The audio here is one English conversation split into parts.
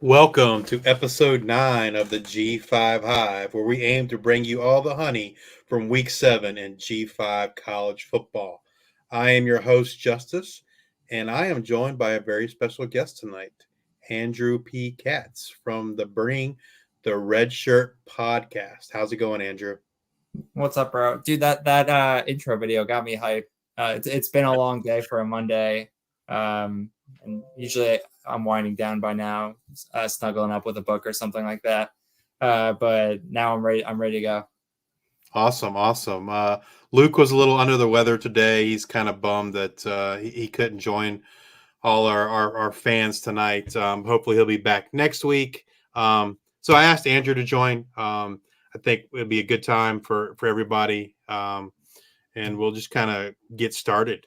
Welcome to episode 9 of the G5 Hive, where we aim to bring you all the honey from week 7 in G5 college football. I am your host, Justice, and I am joined by a very special guest tonight, Andrew P. Katz from the Bring the Red Shirt podcast. How's it going, Andrew? What's up, bro? Dude, that intro video got me hyped. It's been a long day for a Monday, and usually I'm winding down by now, snuggling up with a book or something like that. But now I'm ready. I'm ready to go. Awesome. Luke was a little under the weather today. He's kind of bummed that he couldn't join all our fans tonight. Hopefully he'll be back next week. So I asked Andrew to join. I think it'd be a good time for everybody, and we'll just kind of get started.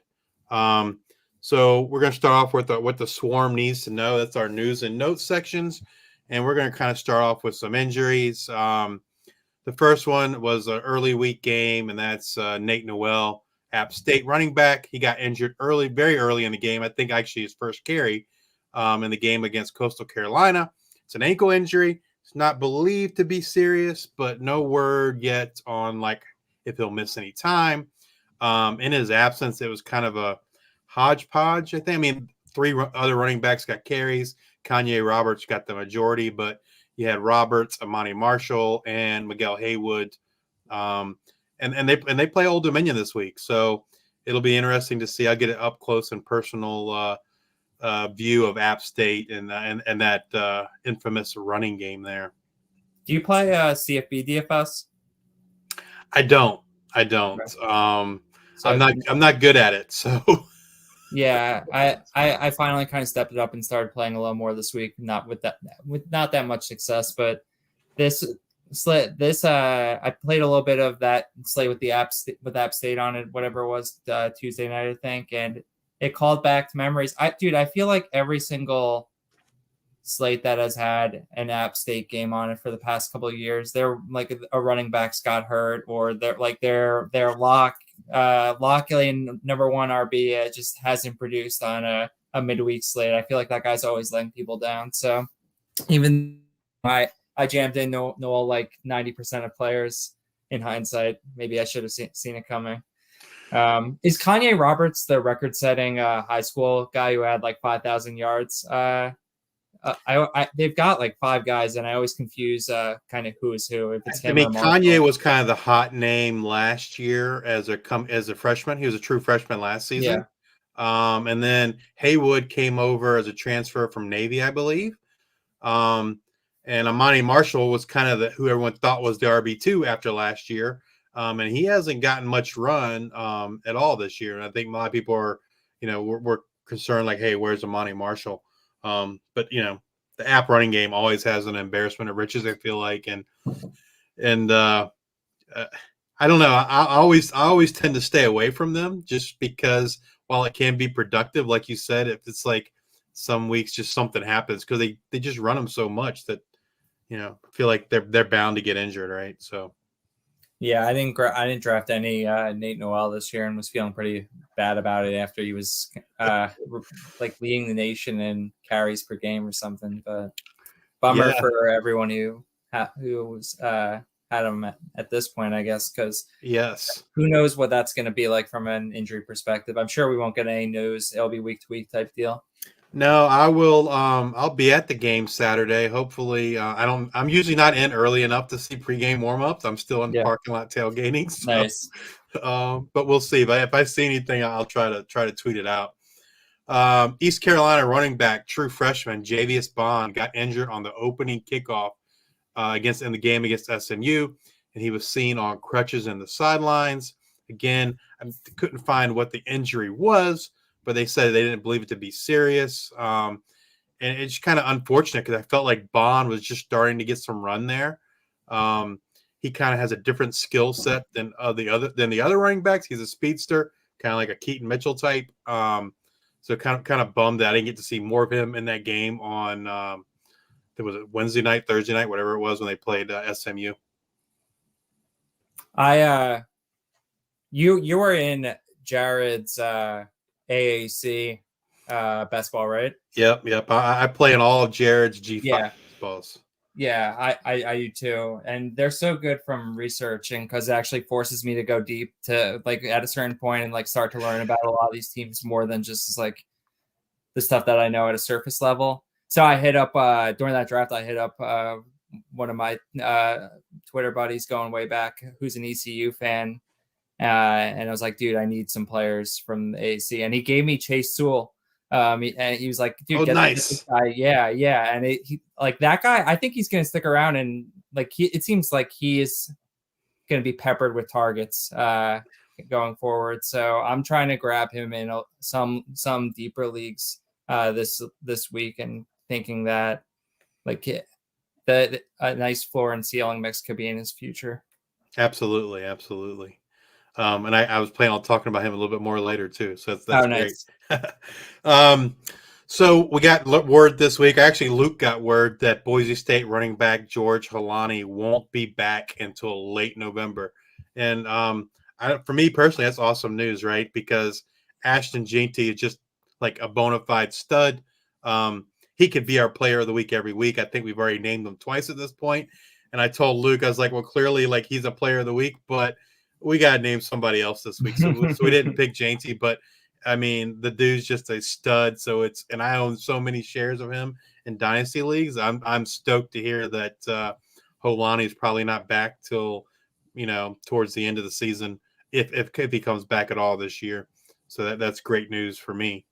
So we're going to start off with what the swarm needs to know. That's our news and notes sections, and we're going to kind of start off with some injuries. The first one was an early week game, and that's Nate Noel, App State running back. He got injured very early in the game. I think actually his first carry in the game against Coastal Carolina. It's an ankle injury. It's not believed to be serious, but no word yet on like if he'll miss any time. In his absence, it was kind of a hodgepodge, I think. I mean, three other running backs got carries. Kanye Roberts got the majority, but you had Roberts, Amani Marshall, and Miguel Haywood, and they play Old Dominion this week, so it'll be interesting to see. I'll get an up close and personal view of App State and that infamous running game there. Do you play CFB DFS? I don't. Okay. I'm not good at it, so. Yeah, I finally kind of stepped it up and started playing a little more this week. Not with not that much success, but this I played a little bit of that slate with App State on it, whatever it was, Tuesday night I think, and it called back to memories. I feel like every single slate that has had an App State game on it for the past couple of years, they're like a running back's got hurt, or they're like their Lockley number one RB just hasn't produced on a midweek slate. I feel like that guy's always letting people down. So even I jammed in Noel like 90% of players. In hindsight, maybe I should have seen it coming. Is Kanye Roberts the record-setting high school guy who had like 5,000 yards? They've got like 5 guys, and I always confuse kind of who is who. If it's him, I mean, Kanye was kind of the hot name last year as a freshman. He was a true freshman last season. Yeah. And then Haywood came over as a transfer from Navy, I believe. And Amani Marshall was kind of who everyone thought was the RB2 after last year. And he hasn't gotten much run at all this year. And I think a lot of people are, we're concerned like, hey, where's Amani Marshall? But the app running game always has an embarrassment of riches, I feel like, and I don't know. I always tend to stay away from them just because while it can be productive, like you said, if it's like some weeks just something happens because they just run them so much that I feel like they're bound to get injured, right? So. Yeah, I didn't draft any Nate Noel this year and was feeling pretty bad about it after he was like leading the nation in carries per game or something. But bummer for everyone who was had him at this point, I guess, because who knows what that's going to be like from an injury perspective. I'm sure we won't get any news. It'll be week to week type deal. No, I will. I'll be at the game Saturday. Hopefully, I'm usually not in early enough to see pregame warmups. I'm still in the parking lot tailgating. So, nice. But we'll see. If I see anything, I'll try to tweet it out. East Carolina running back, true freshman Javius Bond got injured on the opening kickoff in the game against SMU, and he was seen on crutches in the sidelines. Again, I couldn't find what the injury was, but they said they didn't believe it to be serious. And it's kind of unfortunate because I felt like Bond was just starting to get some run there. He kind of has a different skill set than the other running backs. He's a speedster, kind of like a Keaton Mitchell type. So kind of bummed that I didn't get to see more of him in that game on it was Wednesday night, Thursday night, whatever it was when they played SMU. You were in Jared's AAC best ball, right? Yep. I play in all of Jared's G5 Yeah. balls. Yeah, I do too. And they're so good from researching because it actually forces me to go deep to like at a certain point and like start to learn about a lot of these teams more than just like the stuff that I know at a surface level. So I hit up during that draft, I hit up one of my Twitter buddies going way back who's an ECU fan. And I was like, dude, I need some players from the AC. And he gave me Chase Sewell. And he was like, dude, Oh, get nice. this guy. Yeah. And he like that guy, I think he's going to stick around. And like, it seems like he is going to be peppered with targets going forward. So I'm trying to grab him in some deeper leagues this week and thinking that like that a nice floor and ceiling mix could be in his future. Absolutely. And I was planning on talking about him a little bit more later too. So that's Oh, great. nice. So we got word this week. Actually, Luke got word that Boise State running back George Holani won't be back until late November. And for me personally, that's awesome news, right? Because Ashton Jeanty is just like a bona fide stud. He could be our player of the week every week. I think we've already named him twice at this point. And I told Luke, I was like, well, clearly, like he's a player of the week, but we got to name somebody else this week. So we didn't pick Jeanty, but I mean, the dude's just a stud. So and I own so many shares of him in dynasty leagues. I'm stoked to hear that Holani's probably not back till towards the end of the season, if he comes back at all this year. So that's great news for me.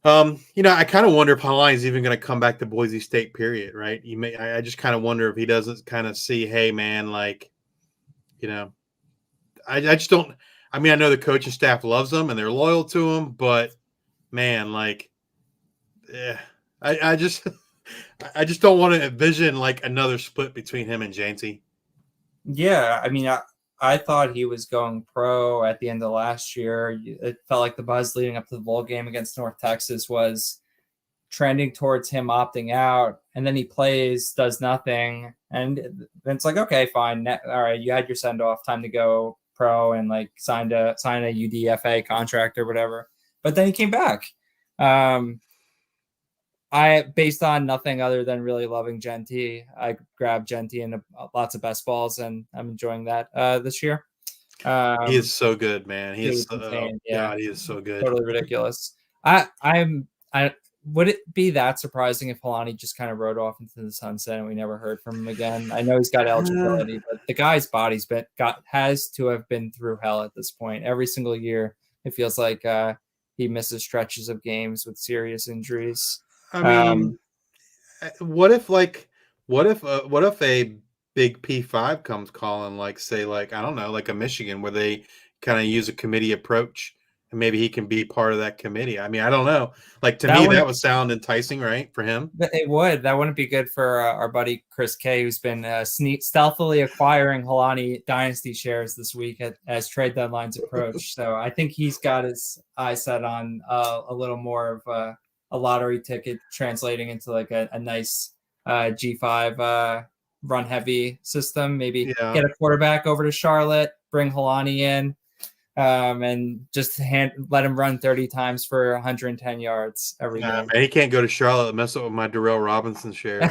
I kind of wonder if Holani's even going to come back to Boise State. Period. Right? I just kind of wonder if he doesn't kind of see, hey man, like, I just don't. I mean, I know the coaching staff loves him and they're loyal to him, but man, like, I just I just don't want to envision like another split between him and Janty. Yeah, I mean, I thought he was going pro at the end of last year. It felt like the buzz leading up to the bowl game against North Texas was trending towards him opting out, and then he plays, does nothing, and then it's like, okay, fine, all right, you had your send off, time to go pro, and like sign a UDFA contract or whatever. But then he came back. I, based on nothing other than really loving Genty, I grabbed Genty in lots of best balls, and I'm enjoying that this year. He is so good, man. He is insane. Yeah, God, he is so good. Totally ridiculous. I would it be that surprising if Holani just kind of rode off into the sunset and we never heard from him again? I know he's got eligibility, but the guy's body's has to have been through hell at this point. Every single year, it feels like he misses stretches of games with serious injuries. I mean, what if a big P5 comes calling, like say, like I don't know, like a Michigan, where they kind of use a committee approach, and maybe he can be part of that committee. I mean, I don't know. Like to me, that would sound enticing, right, for him? It would. That wouldn't be good for our buddy Chris K, who's been stealthily acquiring Holani dynasty shares this week as trade deadlines approach. So I think he's got his eyes set on a little more of a lottery ticket translating into like a nice G5 run heavy system. Maybe get a quarterback over to Charlotte, bring Holani in, and just let him run 30 times for 110 yards every game. Man, he can't go to Charlotte and mess up with my Darrell Robinson share.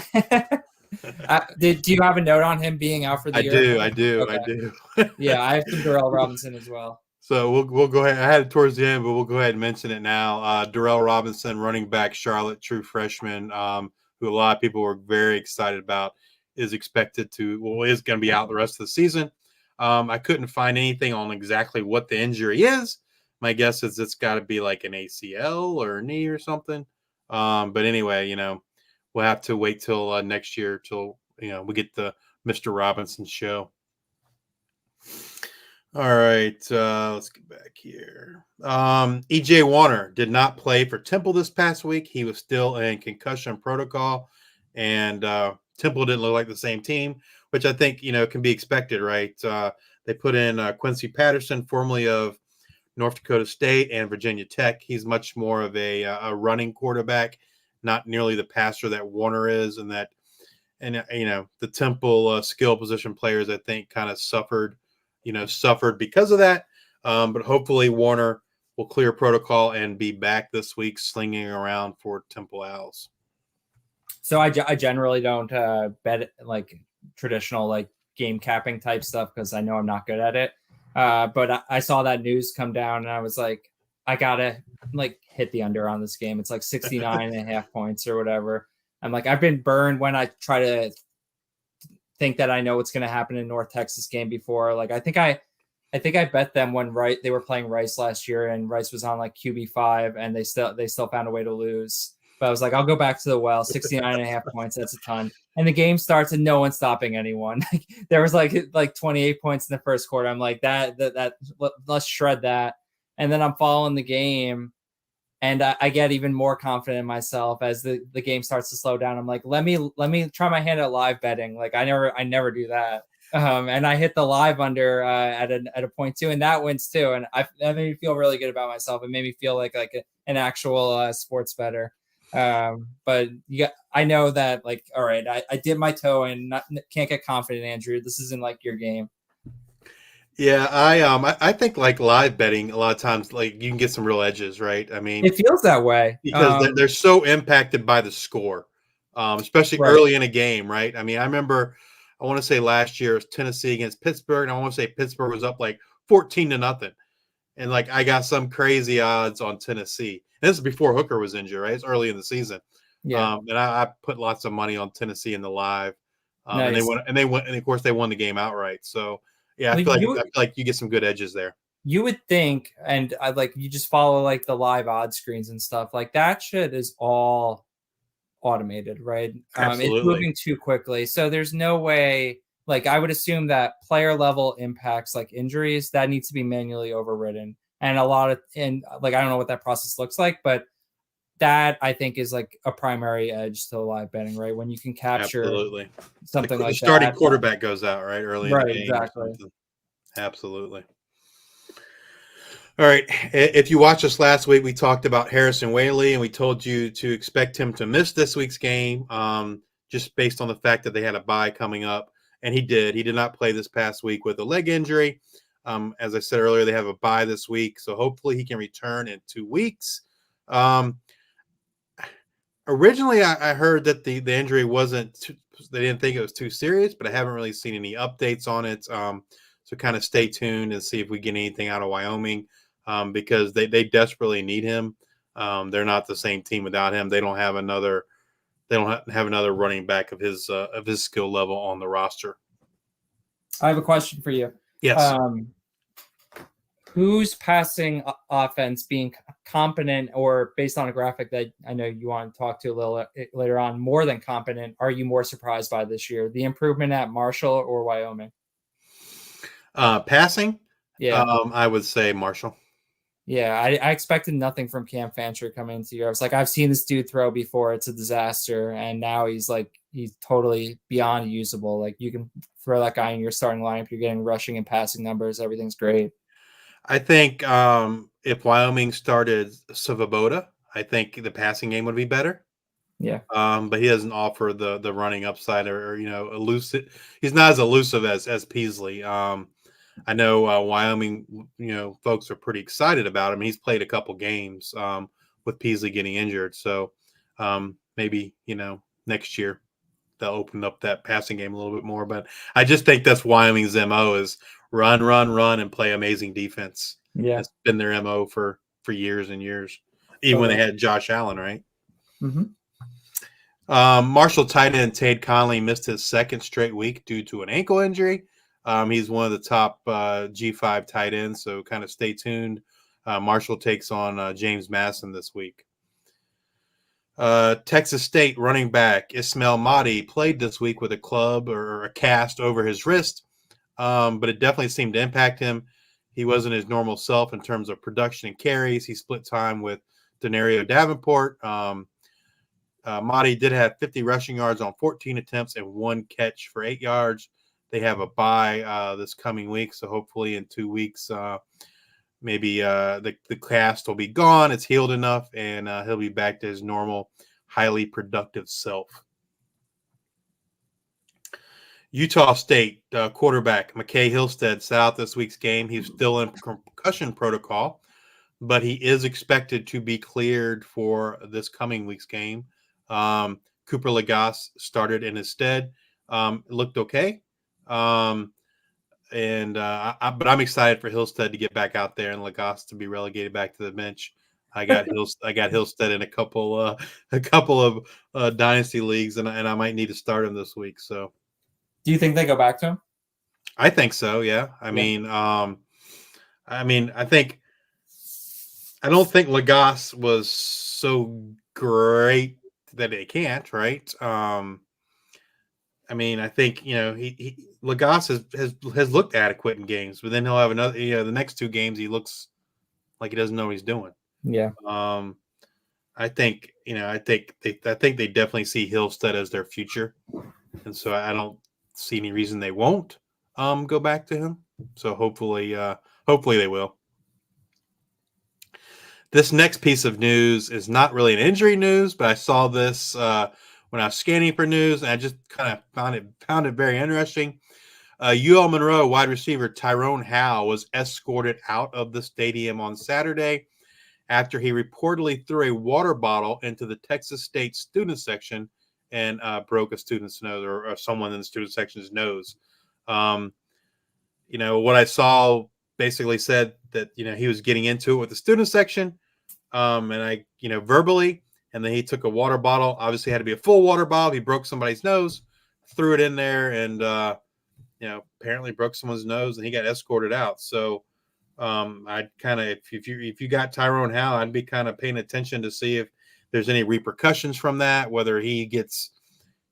Do you have a note on him being out for the year? I do. Yeah, I have some Darrell Robinson as well. So we'll go ahead. I had it towards the end, but we'll go ahead and mention it now. Darrell Robinson, running back, Charlotte, true freshman, who a lot of people were very excited about, is expected to, is going to be out the rest of the season. I couldn't find anything on exactly what the injury is. My guess is it's got to be like an ACL or a knee or something. But anyway, we'll have to wait till next year till we get the Mr. Robinson show. All right, let's get back here. EJ Warner did not play for Temple this past week. He was still in concussion protocol, and Temple didn't look like the same team, which I think can be expected, right? They put in Quincy Patterson, formerly of North Dakota State and Virginia Tech. He's much more of a running quarterback, not nearly the passer that Warner is, and the Temple skill position players I think kind of suffered because of that. But hopefully Warner will clear protocol and be back this week slinging around for Temple Owls. So I generally don't bet like traditional like game capping type stuff because I know I'm not good at it. But I saw that news come down and I was like, I gotta like hit the under on this game. It's like 69.5 points or whatever. I'm like, I've been burned when I try to think that I know what's going to happen in North Texas game before. Like I think I bet them when they were playing Rice last year and Rice was on like QB5 and they still found a way to lose. But I was like, I'll go back to the well, 69.5 points. That's a ton. And the game starts and no one's stopping anyone. There was like 28 points in the first quarter. I'm like, let's shred that. And then I'm following the game and I get even more confident in myself as the game starts to slow down. I'm like, let me try my hand at live betting. Like I never do that. And I hit the live under at a point two, and that wins too. And that made me feel really good about myself. It made me feel like an actual sports bettor. But I know that like, all right, I dip my toe and can't get confident, Andrew. This isn't like your game. Yeah, I think like live betting a lot of times like you can get some real edges, right? I mean, It feels that way because they're so impacted by the score, especially right. early in a game, right? I mean, I remember I want to say last year it was Tennessee against Pittsburgh, and I want to say Pittsburgh was up like 14-0, and like I got some crazy odds on Tennessee. And this is before Hooker was injured, right? It's early in the season, Yeah. and I put lots of money on Tennessee in the live, and Nice. they went, and of course they won the game outright. So yeah, I Well, feel like you get some good edges there. you would think, and I like you just follow like the live odds screens and stuff like that. Shit is all automated, right? It's Absolutely, moving too quickly, so there's no way. Like I would assume that player level impacts like injuries that needs to be manually overridden, and like I don't know what that process looks like, but that I think is like a primary edge to live betting, right? When you can capture absolutely. something The like starting that, quarterback goes out right early in the right? game or Exactly. something. Absolutely. All right. If you watched us last week, we talked about Harrison Whaley, and we told you to expect him to miss this week's game, just based on the fact that they had a bye coming up, and he did. He did not play this past week with a leg injury. As I said earlier, they have a bye this week, so hopefully he can return in 2 weeks. Um, Originally, I heard that the injury wasn't they didn't think it was too serious, but I haven't really seen any updates on it. So kind of stay tuned and see if we get anything out of Wyoming, because they desperately need him. They're not the same team without him. They don't have another running back of his skill level on the roster. I have a question for you. Yes. Um, who's passing offense being competent, or based on a graphic that I know you want to talk to a little later on, more than competent, are you more surprised by this year? The improvement at Marshall or Wyoming? Passing, Yeah. I would say Marshall. Yeah, I expected nothing from Cam Fancher coming into the year. I was like, I've seen this dude throw before. It's a disaster. And now he's totally beyond usable. Like you can throw that guy in your starting lineup. You're getting rushing and passing numbers. Everything's great. I think if Wyoming started Savaboda, I think the passing game would be better. Yeah. But he doesn't offer the running upside or elusive. He's not as elusive as Peasley. I know Wyoming, folks are pretty excited about him. He's played a couple games with Peasley getting injured, so maybe next year they'll open up that passing game a little bit more. But I just think that's Wyoming's MO is run, run, run, and play amazing defense. Yeah. It's been their MO for years and years, even when they Totally. had Josh Allen, right? Mm-hmm. Marshall tight end Tade Conley missed his second straight week due to an ankle injury. He's one of the top G5 tight ends, so kind of stay tuned. Marshall takes on James Madison this week. Texas State running back Ismail Mahdi played this week with a club or a cast over his wrist, but it definitely seemed to impact him. He wasn't his normal self in terms of production and carries. He split time with Denario Davenport. Mahdi did have 50 rushing yards on 14 attempts and 1 catch for 8 yards. They have a bye this coming week, so hopefully in 2 weeks, maybe the cast will be gone. It's healed enough, and he'll be back to his normal, highly productive self. Utah State quarterback McKay Hillstead sat out this week's game. He's still in concussion protocol. but he is expected to be cleared for this coming week's game. Cooper Lagasse started in his stead. It looked okay. But I'm excited for Hillstead to get back out there and Lagasse to be relegated back to the bench. I got Hillstead in a couple of dynasty leagues, and I might need to start him this week. So, Do you think they go back to him? I think so. Yeah. I don't think Lagasse was so great that they can't. Right. I think he Lagasse has looked adequate in games, but then he'll have another. The next two games he looks like he doesn't know what he's doing. Yeah. I think they definitely see Hillstead as their future, and so I don't see any reason they won't go back to him. So hopefully they will. This next piece of news is not really an injury news, but I saw this when I was scanning for news, and I just kind of found it very interesting. UL Monroe wide receiver Tyrone Howe was escorted out of the stadium on Saturday after he reportedly threw a water bottle into the Texas State student section and broke a student's nose or someone in the student section's nose. What I saw basically said that he was getting into it with the student section, and I verbally, and then he took a water bottle. Obviously, it had to be a full water bottle. He broke somebody's nose, threw it in there, and apparently broke someone's nose, and he got escorted out. So I'd kind of, if you got Tyrone Howe, I'd be kind of paying attention to see if there's any repercussions from that, whether he gets,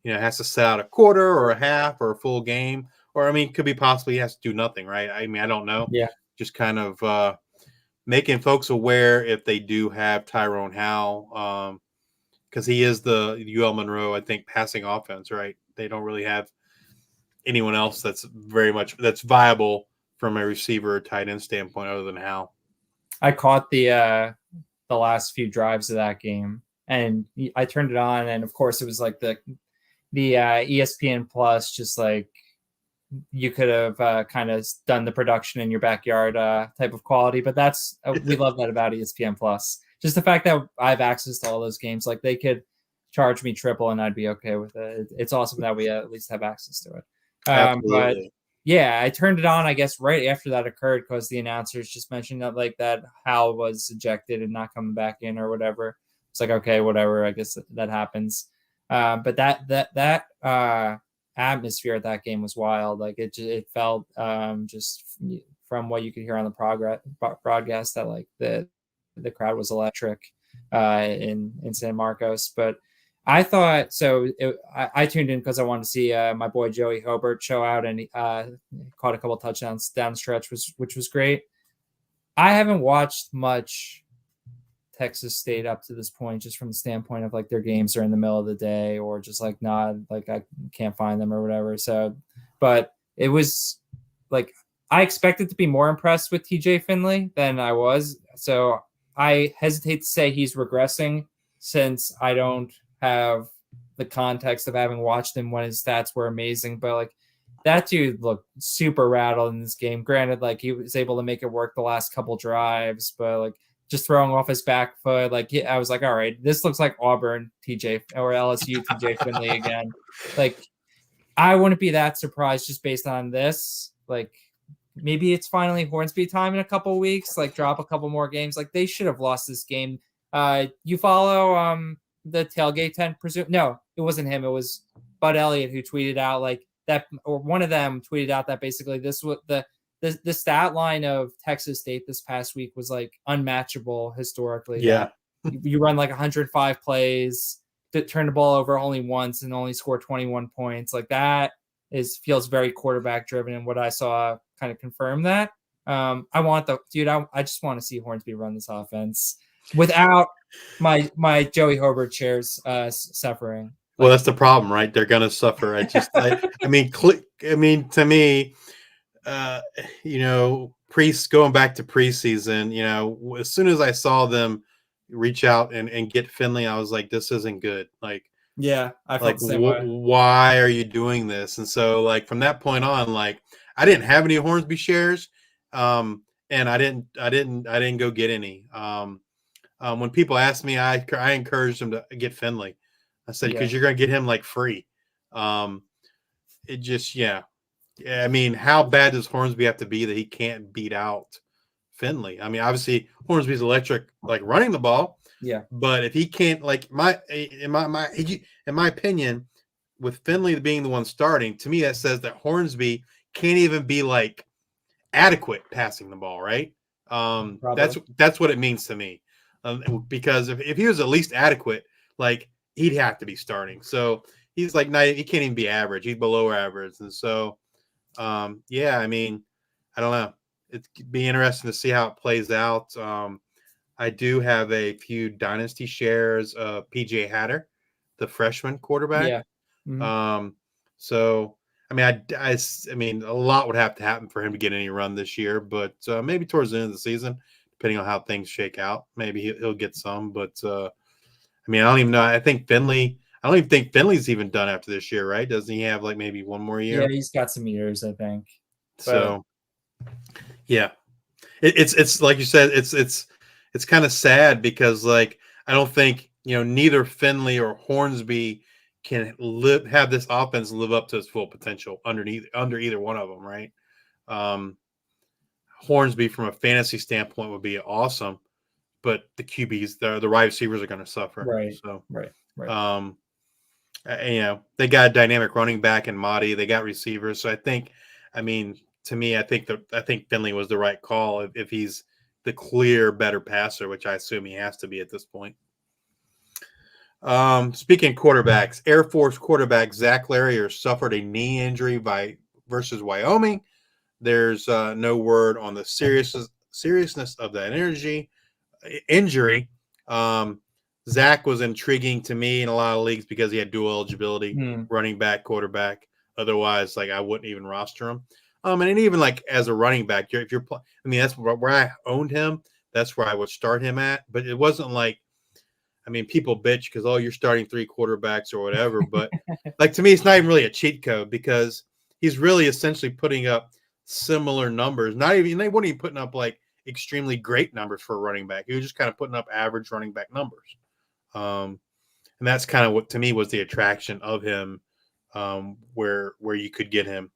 has to sit out a quarter or a half or a full game, or could be possibly he has to do nothing, right? I don't know. Yeah. Just kind of making folks aware if they do have Tyrone Howe, because he is the UL Monroe, I think, passing offense, right? They don't really have anyone else that's viable from a receiver or tight end standpoint other than Howe. I caught the last few drives of that game, and I turned it on, and of course it was like the ESPN Plus, just like you could have kind of done the production in your backyard type of quality. But that's we love that about ESPN Plus. Just the fact that I have access to all those games, like they could charge me triple and I'd be okay with it. It's awesome that we at least have access to it. But yeah, I turned it on, I guess, right after that occurred because the announcers just mentioned that Hal was ejected and not coming back in or whatever. It's like, okay, whatever. I guess that happens. But that atmosphere at that game was wild. Like it felt just from what you could hear on the broadcast that like the crowd was electric in San Marcos. But I thought so. I tuned in because I wanted to see my boy Joey Hobart show out, and caught a couple touchdowns down the stretch, which was great. I haven't watched much Texas State up to this point, just from the standpoint of like their games are in the middle of the day or just like not like I can't find them or whatever. So, but it was like I expected to be more impressed with TJ Finley than I was. So I hesitate to say he's regressing since I don't have the context of having watched him when his stats were amazing. But like that dude looked super rattled in this game. Granted, like he was able to make it work the last couple drives, but like just throwing off his back foot. Like I was like, all right, this looks like Auburn TJ or LSU TJ Finley again. Like I wouldn't be that surprised just based on this. Like maybe it's finally Hornsby time in a couple of weeks. Like drop a couple more games. Like they should have lost this game. You follow the tailgate tent? No, it wasn't him. It was Bud Elliott who tweeted out like that, or one of them tweeted out that basically this was the stat line of Texas State this past week was like unmatchable historically. Yeah. You run like 105 plays, to turn the ball over only once and only score 21 points. Like that feels very quarterback driven. And what I saw kind of confirmed that. I just want to see Hornsby run this offense without my Joey Hobart shares suffering. Well, that's the problem, right? They're going to suffer. To me, going back to preseason, as soon as I saw them reach out and get Finley, I was like, this isn't good. Like, yeah, I felt like, the same way. Why are you doing this? And so, like, from that point on, like, I didn't have any Hornsby shares. And and I didn't go get any. When people ask me, I encourage them to get Finley. I said Yeah. because you're going to get him like free. Um, it just yeah. I mean, how bad does Hornsby have to be that he can't beat out Finley? I mean, obviously Hornsby's electric, like running the ball, Yeah. but if he can't, like in my opinion, with Finley being the one starting, to me that says that Hornsby can't even be like adequate passing the ball, right? Probably. That's what it means to me. Because if he was at least adequate, like he'd have to be starting. So he's like not, he can't even be average. He's below average, and so yeah, I mean, I don't know. It'd be interesting to see how it plays out. I do have a few dynasty shares of PJ Hatter, the freshman quarterback. Yeah. Mhm. Um, so I mean, I mean, a lot would have to happen for him to get any run this year, but maybe towards the end of the season, depending on how things shake out, maybe he'll get some. But I mean, I don't even know. I think Finley. I don't even think Finley's even done after this year, right? Doesn't he have like maybe one more Yeah, year? he's got some years, I think. But So yeah, it's like you said, it's kind of sad because like I don't think neither Finley or Hornsby can have this offense live up to its full potential under either one of them, right? Um, Hornsby from a fantasy standpoint would be awesome, but the QBs, the wide receivers are going to suffer. right, So, right, right. um, they got a dynamic running back in Mahdi. They got receivers. So I mean, to me, I think Finley was the right call if he's the clear better passer, which I assume he has to be at this point. Speaking of quarterbacks, Air Force quarterback Zach Larrier suffered a knee injury versus Wyoming. There's no word on the seriousness of that injury. Zach was intriguing to me in a lot of leagues because he had dual eligibility, Hmm. running back, quarterback. Otherwise, like I wouldn't even roster him. And even like as a running back, if you're, I mean, that's where I owned him. That's where I would start him at. But it wasn't like, I mean, people bitch because you're starting three quarterbacks or whatever. But like to me, it's not even really a cheat code because he's really essentially putting up similar numbers. Not even they weren't even putting up like extremely great numbers for a running back. He was just kind of putting up average running back numbers. And that's kind of what to me was the attraction of him, where you could get him.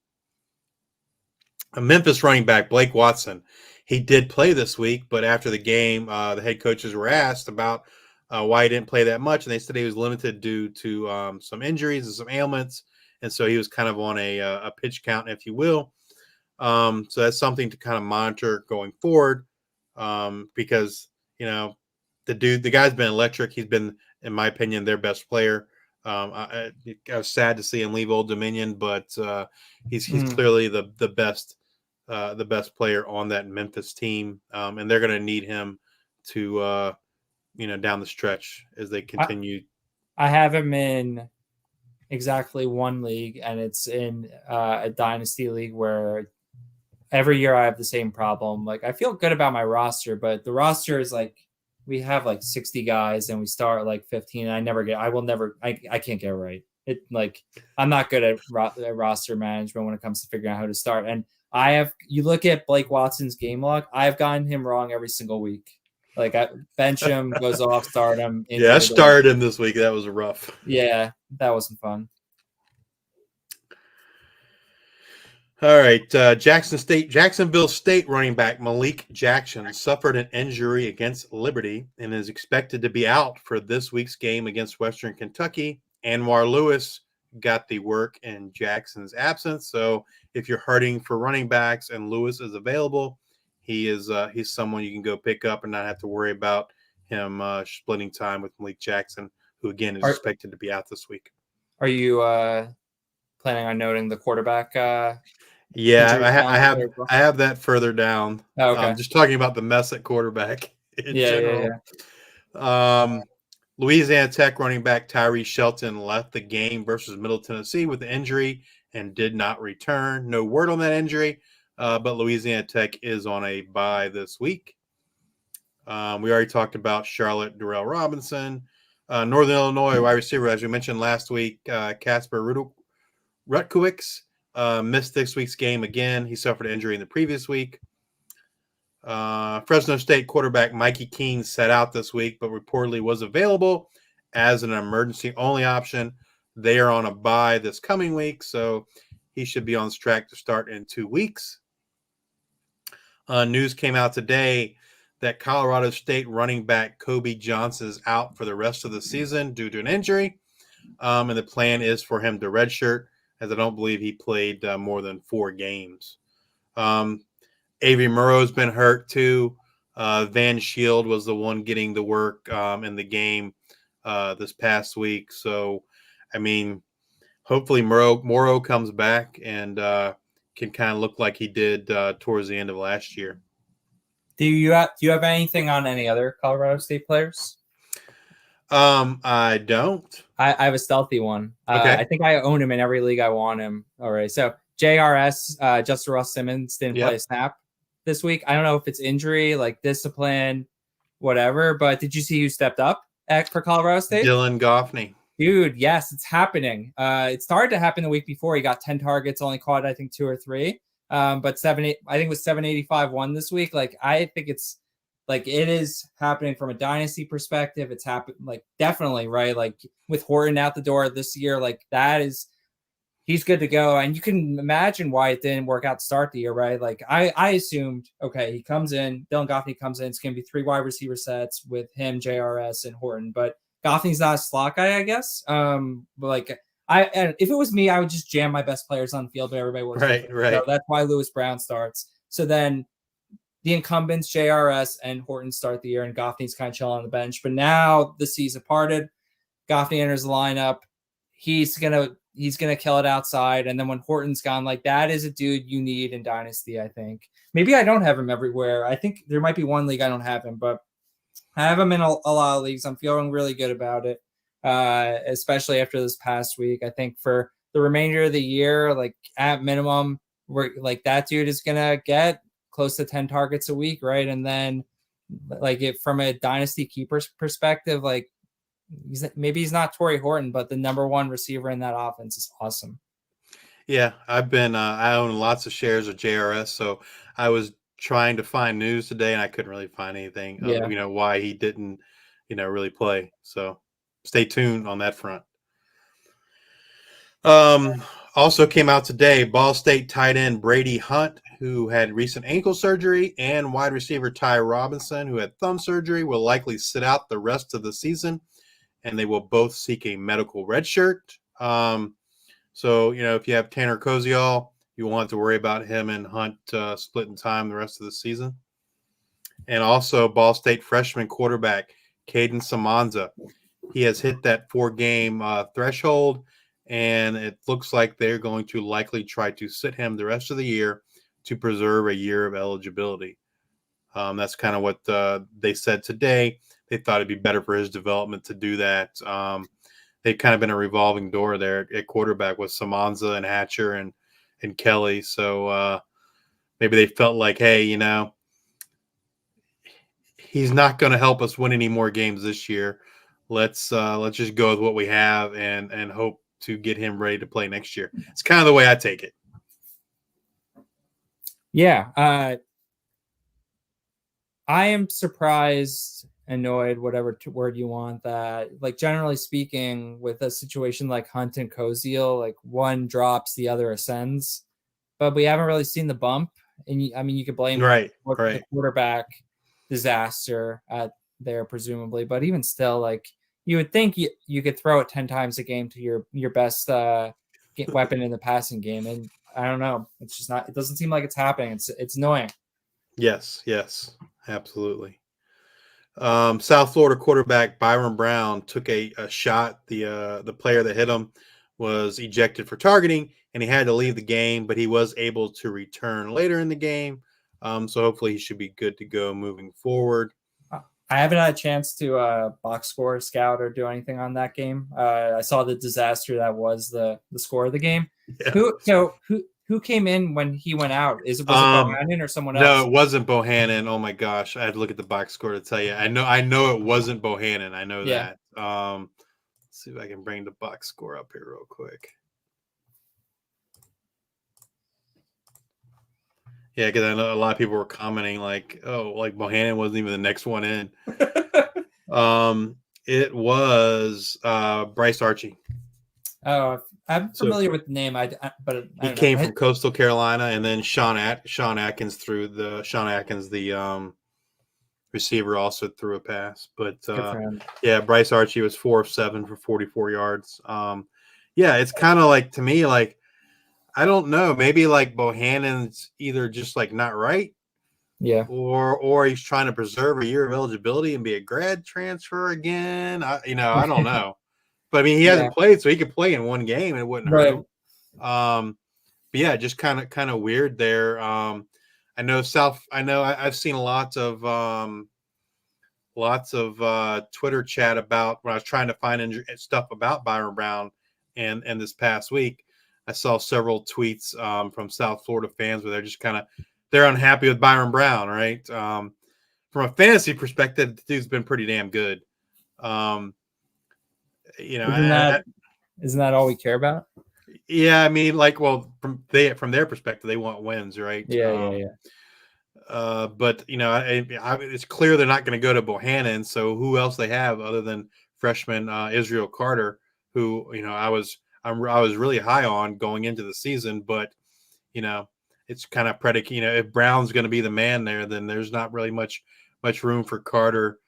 A Memphis running back, Blake Watson, he did play this week, but after the game, the head coaches were asked about why he didn't play that much, and they said he was limited due to some injuries and some ailments, and so he was kind of on a pitch count, if you will. So that's something to kind of monitor going forward, because the guy's been electric. He's been, in my opinion, their best player. I was sad to see him leave Old Dominion, but he's Hmm. clearly the best player on that Memphis team, and they're going to need him to down the stretch as they I, continue. I have him in exactly one league, and it's in a dynasty league where every year I have the same problem. Like I feel good about my roster, but the roster is like we have like 60 guys and we start like 15. And I can't get it right. It like I'm not good at roster management when it comes to figuring out how to start. And you look at Blake Watson's game log, I've gotten him wrong every single week. Like I bench him, goes off, start him, Yeah, I injured him. started him this week. That was rough. Yeah, that wasn't fun. All right, Jacksonville State running back Malik Jackson suffered an injury against Liberty and is expected to be out for this week's game against Western Kentucky. Anwar Lewis got the work in Jackson's absence, so if you're hurting for running backs and Lewis is available, he's someone you can go pick up and not have to worry about him splitting time with Malik Jackson, who again is Are expected to be out this week. are you planning on noting the quarterback Yeah, injury count there as well? I have that further down. Oh, okay. Just talking about the mess at quarterback in Yeah, yeah, general. yeah. Um, Louisiana Tech running back Tyree Shelton left the game versus Middle Tennessee with an injury and did not return. No word on that injury, but Louisiana Tech is on a bye this week. We already talked about Charlotte Durrell Robinson. Northern Illinois wide receiver, as we mentioned last week, Casper Rutkowicz missed this week's game again. He suffered an injury in the previous week. Fresno State quarterback Mikey Keene sat out this week, but reportedly was available as an emergency only option. They are on a bye this coming week, so he should be on track to start in 2 weeks. News came out today that Colorado State running back Kobe Johnson is out for the rest of the season due to an injury. And the plan is for him to redshirt, as I don't believe he played more than 4 games. Avery Murrow's been hurt too. Van Shield was the one getting the work in the game this past week. So, I mean, hopefully Morrow comes back and can kind of look like he did towards the end of last year. Do you have anything on any other Colorado State players? I don't. I have a stealthy one. Okay. I think I own him in every league I want him. All right. So JRS, Justin Ross Simmons didn't play a snap this week. I don't know if it's injury, like discipline, whatever. But did you see who stepped up for Colorado State? Dylan Goffney. Dude, yes, it's happening. It started to happen the week before. He got 10 targets, only caught, I think, 2 or 3. But I think it was 785 1 this week. Like, I think it's like it is happening from a dynasty perspective. It's happened like definitely, right? Like with Horton out the door this year, like that is he's good to go. And you can imagine why it didn't work out to start the year, right? Like I assumed, okay, he comes in, Dylan Goffney comes in, it's gonna be 3 wide receiver sets with him, JRS, and Horton. But Goffney's not a slot guy, I guess. But like and if it was me, I would just jam my best players on the field, but everybody works. Right. So that's why Lewis Brown starts. So then the incumbents, JRS and Horton, start the year, and Goffney's kind of chilling on the bench. But now the season parted. Goffney enters the lineup. He's gonna kill it outside. And then when Horton's gone, like that is a dude you need in Dynasty, I think. Maybe I don't have him everywhere. I think there might be one league I don't have him, but I have him in a lot of leagues. I'm feeling really good about it, especially after this past week. I think for the remainder of the year, like at minimum, we're like that dude is gonna get close to 10 targets a week, right? And then, like, it from a dynasty keeper's perspective, like maybe he's not Torrey Horton, but the number 1 receiver in that offense is awesome. Yeah, I've been I own lots of shares of JRS, so I was trying to find news today and I couldn't really find anything of why he didn't really play. So stay tuned on that front. Also came out today, Ball State tight end Brady Hunt, who had recent ankle surgery, and wide receiver Ty Robinson, who had thumb surgery, will likely sit out the rest of the season, and they will both seek a medical red shirt. So, if you have Tanner Koziol, you won't have to worry about him and Hunt splitting time the rest of the season. And also Ball State freshman quarterback Caden Samanza. He has hit that 4-game threshold, and it looks like they're going to likely try to sit him the rest of the year to preserve a year of eligibility. That's kind of what they said today. They thought it'd be better for his development to do that. They've kind of been a revolving door there at quarterback with Samanza and Hatcher and Kelly. So maybe they felt like, hey, he's not going to help us win any more games this year. Let's just go with what we have and hope to get him ready to play next year. It's kind of the way I take it. Yeah. I am surprised, annoyed, whatever word you want, that like generally speaking with a situation like Hunt and Koziel, like one drops, the other ascends, but we haven't really seen the bump. And you could blame right. the quarterback disaster there presumably, but even still, like you would think you could throw it 10 times a game to your best weapon in the passing game, and I don't know, it's just not. It doesn't seem like it's happening. It's annoying. Yes, absolutely. South Florida quarterback Byron Brown took a shot. The player that hit him was ejected for targeting, and he had to leave the game, but he was able to return later in the game. So hopefully he should be good to go moving forward. I haven't had a chance to box score scout or do anything on that game. I saw the disaster that was the score of the game. Yeah. Who came in when he went out? Was it Bohannon or someone else? No, it wasn't Bohannon. Oh my gosh, I had to look at the box score to tell you. I know it wasn't Bohannon. I know that. Let's see if I can bring the box score up here real quick. Yeah, because I know a lot of people were commenting like, "Oh, like Bohannon wasn't even the next one in." Um, it was Bryce Archie. Oh, I'm So familiar with the name. But I he don't know. came from Coastal Carolina, and then Sean Atkins the receiver, also threw a pass. But Good for him. yeah, Bryce Archie was 4 of 7 for 44 yards. Yeah, it's kind of like, to me, like, I don't know, maybe like Bohannon's either just like not right, Yeah. or he's trying to preserve a year of eligibility and be a grad transfer again. I don't know. But I mean, he Yeah. hasn't played, so he could play in one game and it wouldn't hurt Right. him. But yeah, just kind of weird there. I've seen lots of Twitter chat about when I was trying to find stuff about Byron Brown, and this past week I saw several tweets from South Florida fans where they're unhappy with Byron Brown, right? From a fantasy perspective, the dude's been pretty damn good. Um, you know, Isn't that isn't that all we care about? yeah, I mean, like, well, from their perspective, they want wins, right? Yeah. Yeah. Yeah. But it's clear they're not going to go to Bohannon. So who else they have other than freshman Israel Carter, who I was really high on going into the season, but you know it's kind of predicated. If Brown's going to be the man there, then there's not really much room for Carter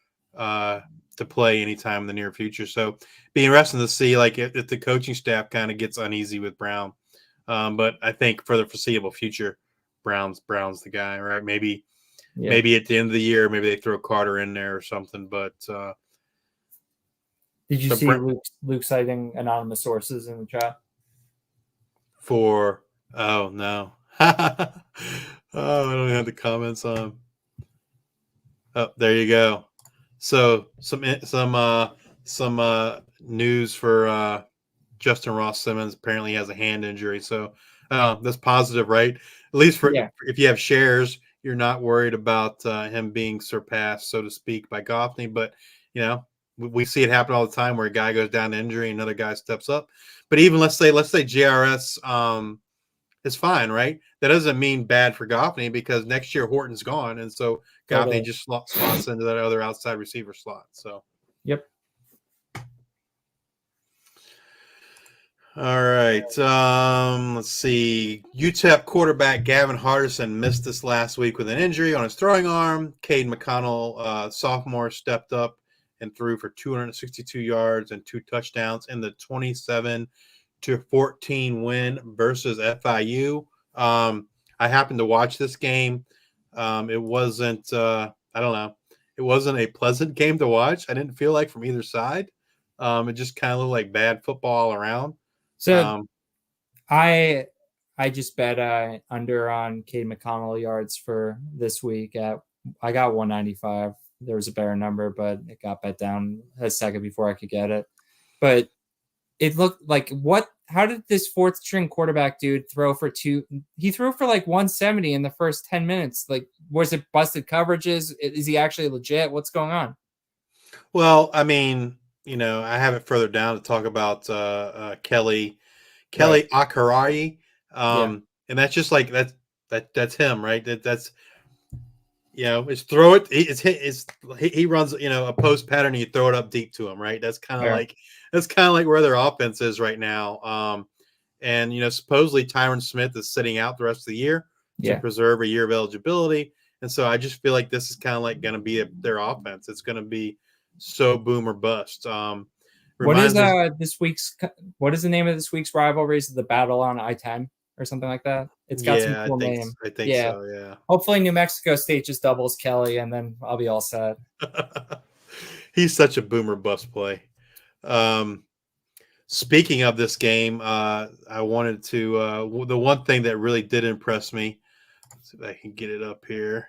to play anytime in the near future. So be interesting to see, like, if the coaching staff kind of gets uneasy with Brown. But I think for the foreseeable future, Brown's the guy, right? Maybe Yeah. at the end of the year, maybe they throw Carter in there or something. But Did you so see Luke citing anonymous sources in the chat? oh no, oh, I don't have the comments on. Oh, there you go. So some news for Justin Ross Simmons. Apparently, he has a hand injury, so that's positive, right? At least for Yeah. if you have shares, you're not worried about him being surpassed, so to speak, by Goffney. But we see it happen all the time where a guy goes down to injury, and another guy steps up. But even let's say JRS is fine, right? That doesn't mean bad for Goffney, because next year Horton's gone, and so Goffney Totally. just slots into that other outside receiver slot. So. Yep. All right. Let's see. UTEP quarterback Gavin Hardison missed this last week with an injury on his throwing arm. Cade McConnell, sophomore, stepped up and threw for 262 yards and 2 touchdowns in the 27-14 win versus FIU. I happened to watch this game. It wasn't, I don't know, it wasn't a pleasant game to watch. I didn't feel like, from either side. It just kind of looked like bad football all around. So I just bet under on Cade McConnell yards for this week. I got 195. There was a better number, but it got bet down a second before I could get it. But it looked like, how did this fourth string quarterback dude throw for two? He threw for like 170 in the first 10 minutes. Like, was it busted coverages? Is he actually legit? What's going on? Well, I mean, I have it further down to talk about Kelly Right. Akhariyi, Yeah. and that's just like that's him, right? That's it's throw it. He runs a post pattern, and you throw it up deep to him, right? That's kind of like where their offense is right now. And supposedly Tyron Smith is sitting out the rest of the year to preserve a year of eligibility, and so I just feel like this is kind of like going to be their offense. It's going to be so boom or bust. What is Me, what is the name of this week's rivalry? Is it the Battle on I-10 or something like that? It's got some cool name. I think so. Yeah. Hopefully New Mexico State just doubles Kelly, and then I'll be all set. He's such a boomer bust play. Speaking of this game, I wanted to the one thing that really did impress me. Let's see if I can get it up here.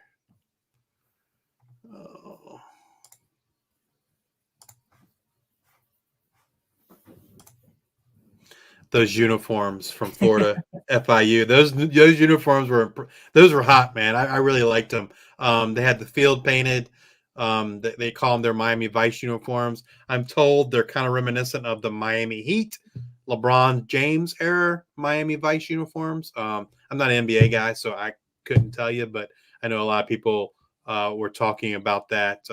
Those uniforms from Florida FIU. Those uniforms were hot, man. I really liked them. They had the field painted. They call them their Miami Vice uniforms. I'm told they're kind of reminiscent of the Miami Heat, LeBron James era Miami Vice uniforms. I'm not an NBA guy, so I couldn't tell you, but I know a lot of people were talking about that.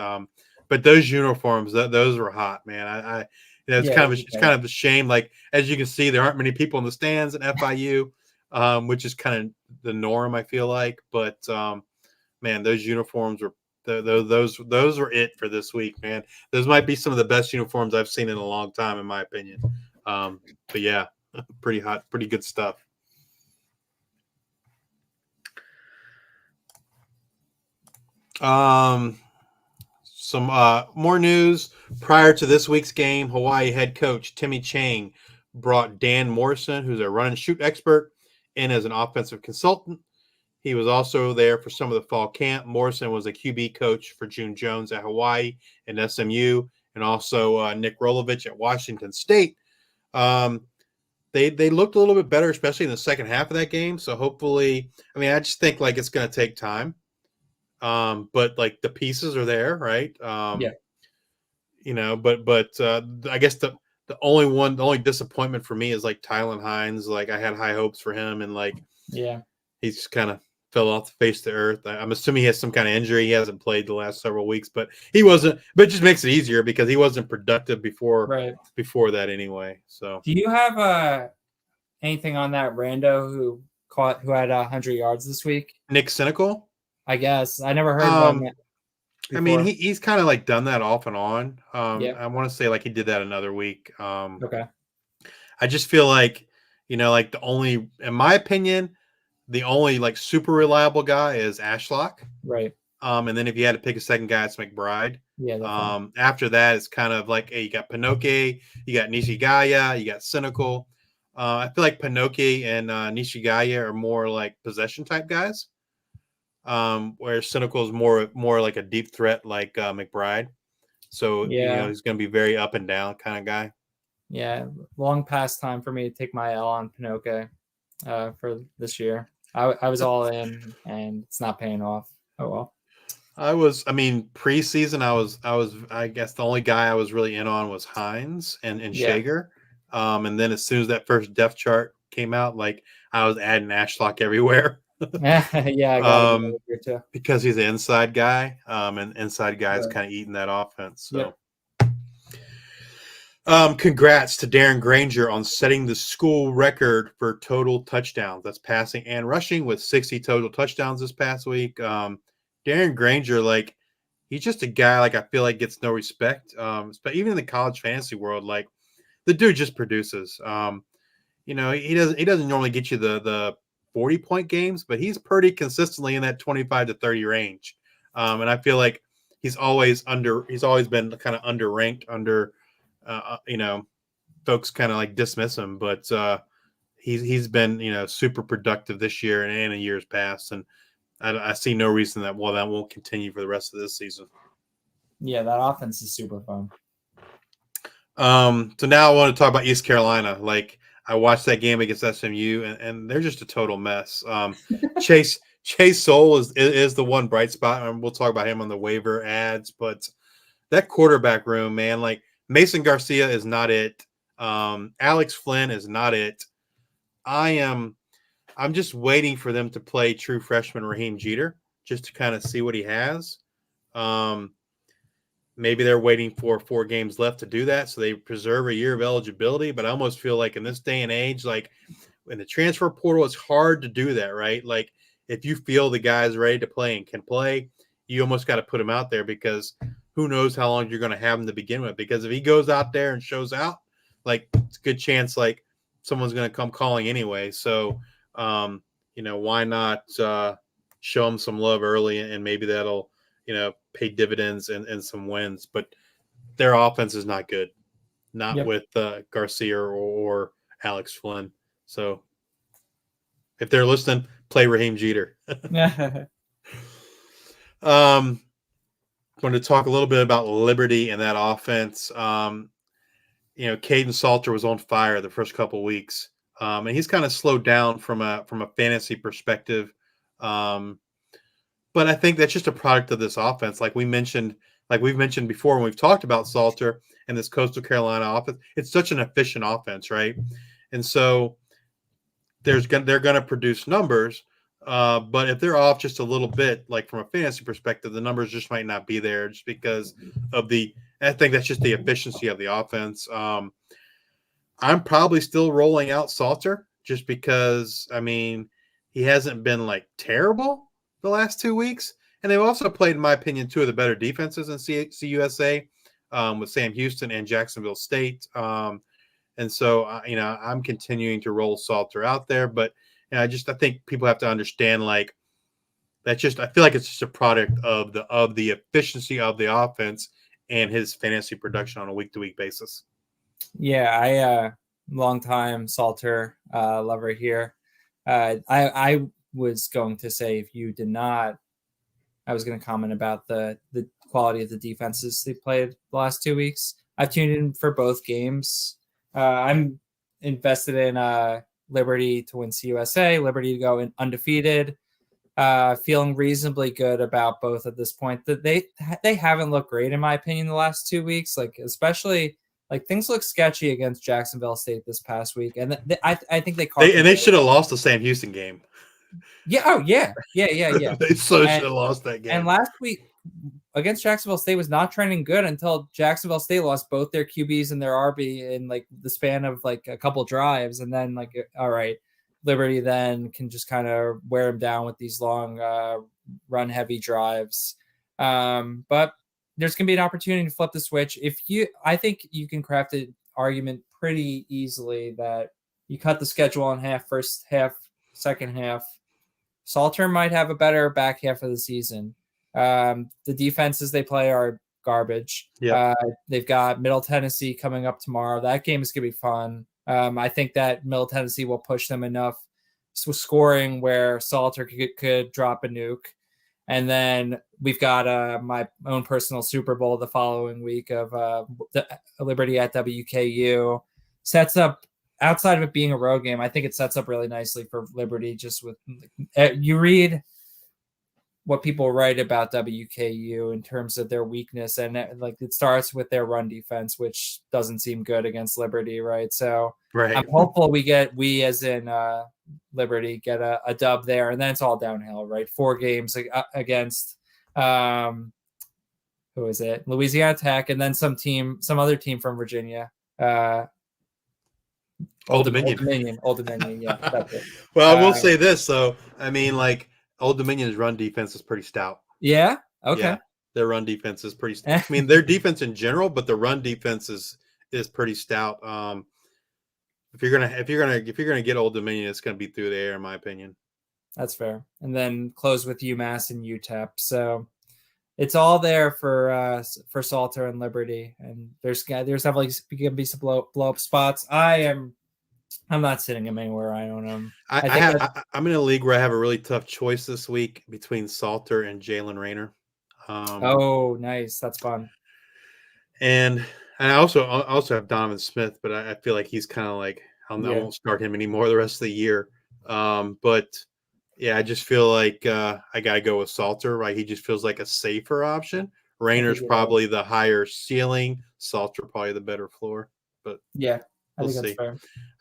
But those uniforms, those were hot, man. It's Yeah, it's kind of a shame. Like as you can see, there aren't many people in the stands at FIU, which is kind of the norm, I feel like. But man, those uniforms were those were it for this week, man. Those might be some of the best uniforms I've seen in a long time, in my opinion. But yeah, pretty hot, pretty good stuff. Some more news prior to this week's game. Hawaii head coach Timmy Chang brought Dan Morrison, who's a run and shoot expert, in as an offensive consultant. He was also there for some of the fall camp. Morrison was a QB coach for June Jones at Hawaii and SMU, and also Nick Rolovich at Washington State. They looked a little bit better, especially in the second half of that game. So hopefully, I mean, I just think like it's going to take time. But like the pieces are there, right? yeah, But I guess the only disappointment for me is like Tylen Hines. Like I had high hopes for him, and like yeah, he's just kind of fell off the face of the earth. I'm assuming he has some kind of injury. He hasn't played the last several weeks, but he wasn't. But it just makes it easier because he wasn't productive before that anyway. So do you have anything on that rando who had 100 yards this week? Nick Cynical. I guess I never heard of him. I mean, he's kind of like done that off and on. Yeah. I want to say like he did that another week. Okay. I just feel like, like in my opinion, the only like super reliable guy is Ashlock. Right. And then if you had to pick a second guy, it's McBride. Yeah. After that, it's kind of like, hey, you got Pinoke, you got Nishigaya, you got Cynical. I feel like Pinoke and Nishigaya are more like possession type guys. Where Cynical is more like a deep threat like McBride. So he's going to be very up and down kind of guy. Yeah, long past time for me to take my L on Pinoke for this year. I was all in, and it's not paying off. Oh well. Preseason, I guess the only guy I was really in on was Hines and Shager. And then as soon as that first depth chart came out, like I was adding Ashlock everywhere. Yeah, I got it here too. Because he's an inside guy, and inside guys kind of eating that offense. So, congrats to Darren Granger on setting the school record for total touchdowns. That's passing and rushing with 60 total touchdowns this past week. Darren Granger, like he's just a guy like I feel like gets no respect. But even in the college fantasy world, like the dude just produces. He doesn't normally get you the 40-point games, but he's pretty consistently in that 25 to 30 range. And I feel like he's always been kind of underranked folks kind of like dismiss him, but he's been, super productive this year and in years past. And I see no reason that won't continue for the rest of this season. Yeah, that offense is super fun. So now I want to talk about East Carolina. Like, I watched that game against SMU, and they're just a total mess. Chase Soul is the one bright spot, and we'll talk about him on the waiver ads. But that quarterback room, man, like Mason Garcia is not it. Alex Flynn is not it. I'm just waiting for them to play true freshman Raheem Jeter just to kind of see what he has. Maybe they're waiting for 4 games left to do that, so they preserve a year of eligibility. But I almost feel like in this day and age, like in the transfer portal, it's hard to do that, right? Like if you feel the guy's ready to play and can play, you almost got to put him out there because who knows how long you're going to have him to begin with. Because if he goes out there and shows out, like it's a good chance like someone's going to come calling anyway. So, why not show him some love early, and maybe that'll pay dividends and some wins, but their offense is not good, with Garcia or Alex Flynn. So if they're listening, play Raheem Jeter. I'm going to talk a little bit about Liberty and that offense. Caden Salter was on fire the first couple weeks, and he's kind of slowed down from a fantasy perspective. But I think that's just a product of this offense. Like we've mentioned before when we've talked about Salter and this Coastal Carolina offense, it's such an efficient offense, right? And so they're going to produce numbers, But if they're off just a little bit, like from a fantasy perspective, the numbers just might not be there just because of I think that's just the efficiency of the offense. I'm probably still rolling out Salter just because, I mean, he hasn't been like terrible the last 2 weeks. And they've also played, in my opinion, two of the better defenses in CUSA with Sam Houston and Jacksonville State. And so, I'm continuing to roll Salter out there. But I think people have to understand, like, I feel like it's just a product of the efficiency of the offense and his fantasy production on a week-to-week basis. Yeah, I long time Salter lover here. I was going to say if you did not, I was going to comment about the quality of the defenses they played the last 2 weeks. I've tuned in for both games. I'm invested in Liberty to win CUSA, Liberty to go in undefeated. Feeling reasonably good about both at this point. That they haven't looked great in my opinion the last 2 weeks. Like especially like things look sketchy against Jacksonville State this past week, and I think they caught. They should have lost the Sam Houston game. Yeah. Oh yeah. They should have lost that game. And last week against Jacksonville State was not trending good until Jacksonville State lost both their QBs and their RB in like the span of like a couple drives, and then like all right. Liberty then can just kind of wear him down with these long run heavy drives. But there's going to be an opportunity to flip the switch. I think you can craft an argument pretty easily that you cut the schedule in half, first half, second half. Salter might have a better back half of the season. The defenses they play are garbage. Yeah. They've got Middle Tennessee coming up tomorrow. That game is going to be fun. I think that Middle Tennessee will push them enough scoring where Salter could drop a nuke. And then we've got my own personal Super Bowl the following week of the Liberty at WKU. Sets up, outside of it being a road game, I think it sets up really nicely for Liberty. Just with you read what people write about WKU in terms of their weakness, and like it starts with their run defense, which doesn't seem good against Liberty, right? So right. I'm hopeful we as in Liberty get a dub there, and then it's all downhill, right? 4 games against who is it? Louisiana Tech, and then some other team from Virginia. Old Dominion. Old Dominion, yeah. That's it. Well, I will say this though. I mean, like Old Dominion's run defense is pretty stout. Yeah. Okay. Yeah, their run defense is pretty stout. I mean, their defense in general, but the run defense is pretty stout. If you're gonna get Old Dominion, it's gonna be through the air, in my opinion. That's fair. And then close with UMass and UTEP. So it's all there for Salter and Liberty. And there's definitely gonna be some blow up spots. I'm not sitting him anywhere. I don't know. I'm in a league where I have a really tough choice this week between Salter and Jalen Rayner. Oh, nice. That's fun. And I also have Donovan Smith, but I feel like he's kind of like I won't start him anymore the rest of the year. But yeah, I just feel like I gotta go with Salter. Right, he just feels like a safer option. Rayner's probably the higher ceiling. Salter probably the better floor. But yeah. We'll see.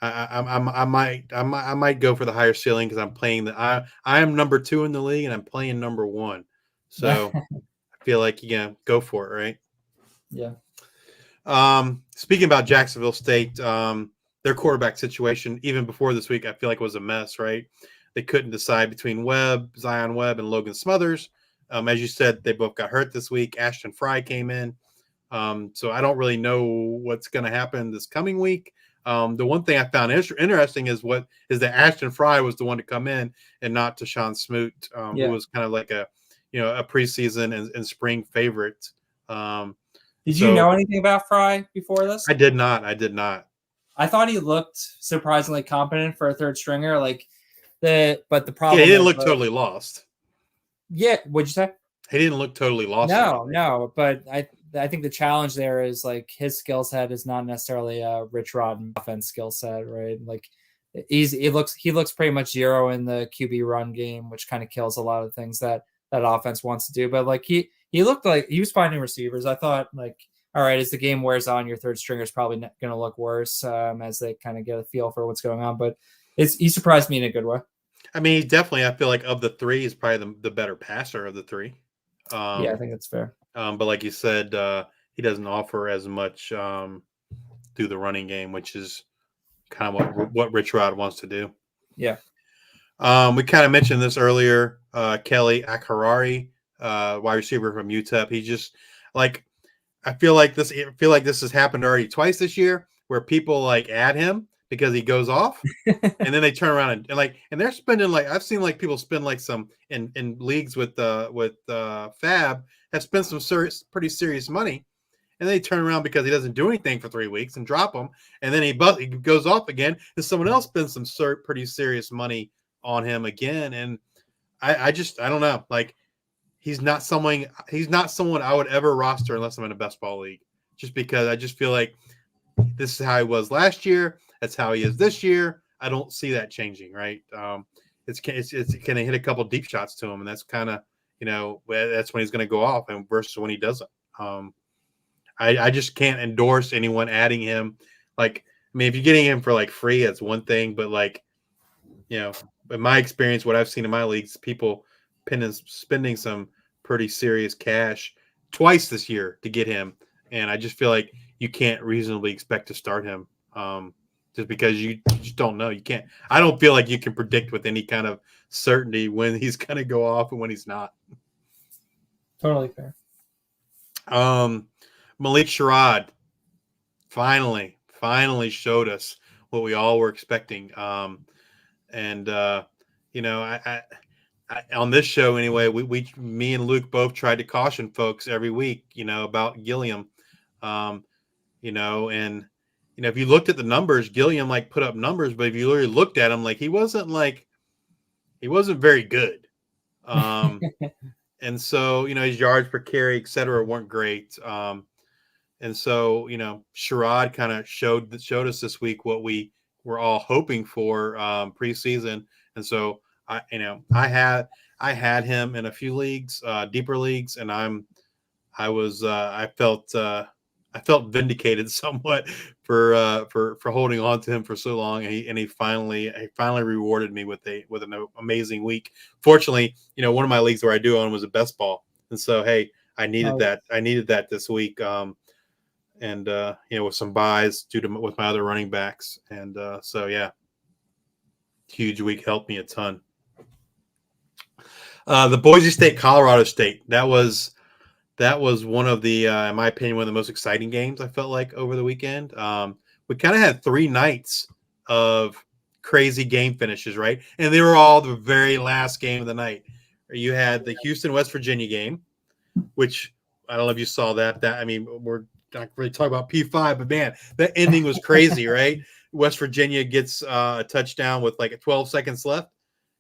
I might go for the higher ceiling because I'm playing I am number 2 in the league and I'm playing number 1, so I feel like go for it, right? Yeah. Speaking about Jacksonville State, their quarterback situation even before this week I feel like was a mess, right? They couldn't decide between Zion Webb, and Logan Smothers. As you said, they both got hurt this week. Ashton Fry came in, so I don't really know what's going to happen this coming week. The one thing I found interesting is that Ashton Fry was the one to come in and not Tashawn Smoot, who was kind of like a preseason and spring favorite. Did you know anything about Fry before this? I did not. I thought he looked surprisingly competent for a third stringer. But the problem, he didn't look totally lost. Yeah, what'd you say? He didn't look totally lost. No. But I think the challenge there is like his skill set is not necessarily a Rich Rod offense skill set, right? Like he looks pretty much zero in the QB run game, which kind of kills a lot of things that offense wants to do. But like he looked like he was finding receivers. I thought like, all right, as the game wears on, your third stringer is probably going to look worse as they kind of get a feel for what's going on. But he surprised me in a good way. I mean, he definitely. I feel like of the three, he's probably the better passer of the three. Yeah, I Um, think that's fair. but like you said, he doesn't offer as much through the running game, which is kind of what Rich Rod wants to do. Yeah. We kind of mentioned this earlier. Kelly Akarari, wide receiver from UTEP. He just like I feel like this has happened already twice this year, where people like add him because he goes off, and then they turn around and they're spending like I've seen like people spend like some in leagues with Fab have spent some pretty serious money, and then they turn around because he doesn't do anything for 3 weeks and drop him, and then he goes off again, and someone else spends some pretty serious money on him again, and I don't know, like he's not someone I would ever roster unless I'm in a best ball league, just because I just feel like this is how he was last year. That's how he is this year. I don't see that changing, right? It's can hit a couple deep shots to him, and that's kind of that's when he's going to go off, and versus when he doesn't. I just can't endorse anyone adding him. Like, I mean, if you're getting him for like free, that's one thing, but like, in my experience, what I've seen in my leagues, people spending some pretty serious cash twice this year to get him, and I just feel like you can't reasonably expect to start him, just because you just don't know. You can't. I don't feel like you can predict with any kind of certainty when he's going to go off and when he's not. Totally fair. Malik Sherrod finally showed us what we all were expecting. And I on this show anyway, me and Luke both tried to caution folks every week, about Gilliam. And if you looked at the numbers, Gilliam like put up numbers, but if you really looked at him, like he wasn't very good. And so, his yards per carry, et cetera, weren't great. And so, Sherrod kind of showed us this week what we were all hoping for preseason. And so I had him in a few leagues, deeper leagues, and I felt vindicated somewhat for holding on to him for so long, and he finally rewarded me with an amazing week. Fortunately, one of my leagues where I do own was a best ball, and so hey, I needed that this week. And with some buys with my other running backs, and so yeah, huge week, helped me a ton. The Boise State, Colorado State, that was one of the, in my opinion, one of the most exciting games I felt like over the weekend. We kind of had 3 nights of crazy game finishes, right? And they were all the very last game of the night. You had the Houston, West Virginia game, which I don't know if you saw that. I mean, we're not really talking about P5, but man, that ending was crazy, right? West Virginia gets a touchdown with like 12 seconds left,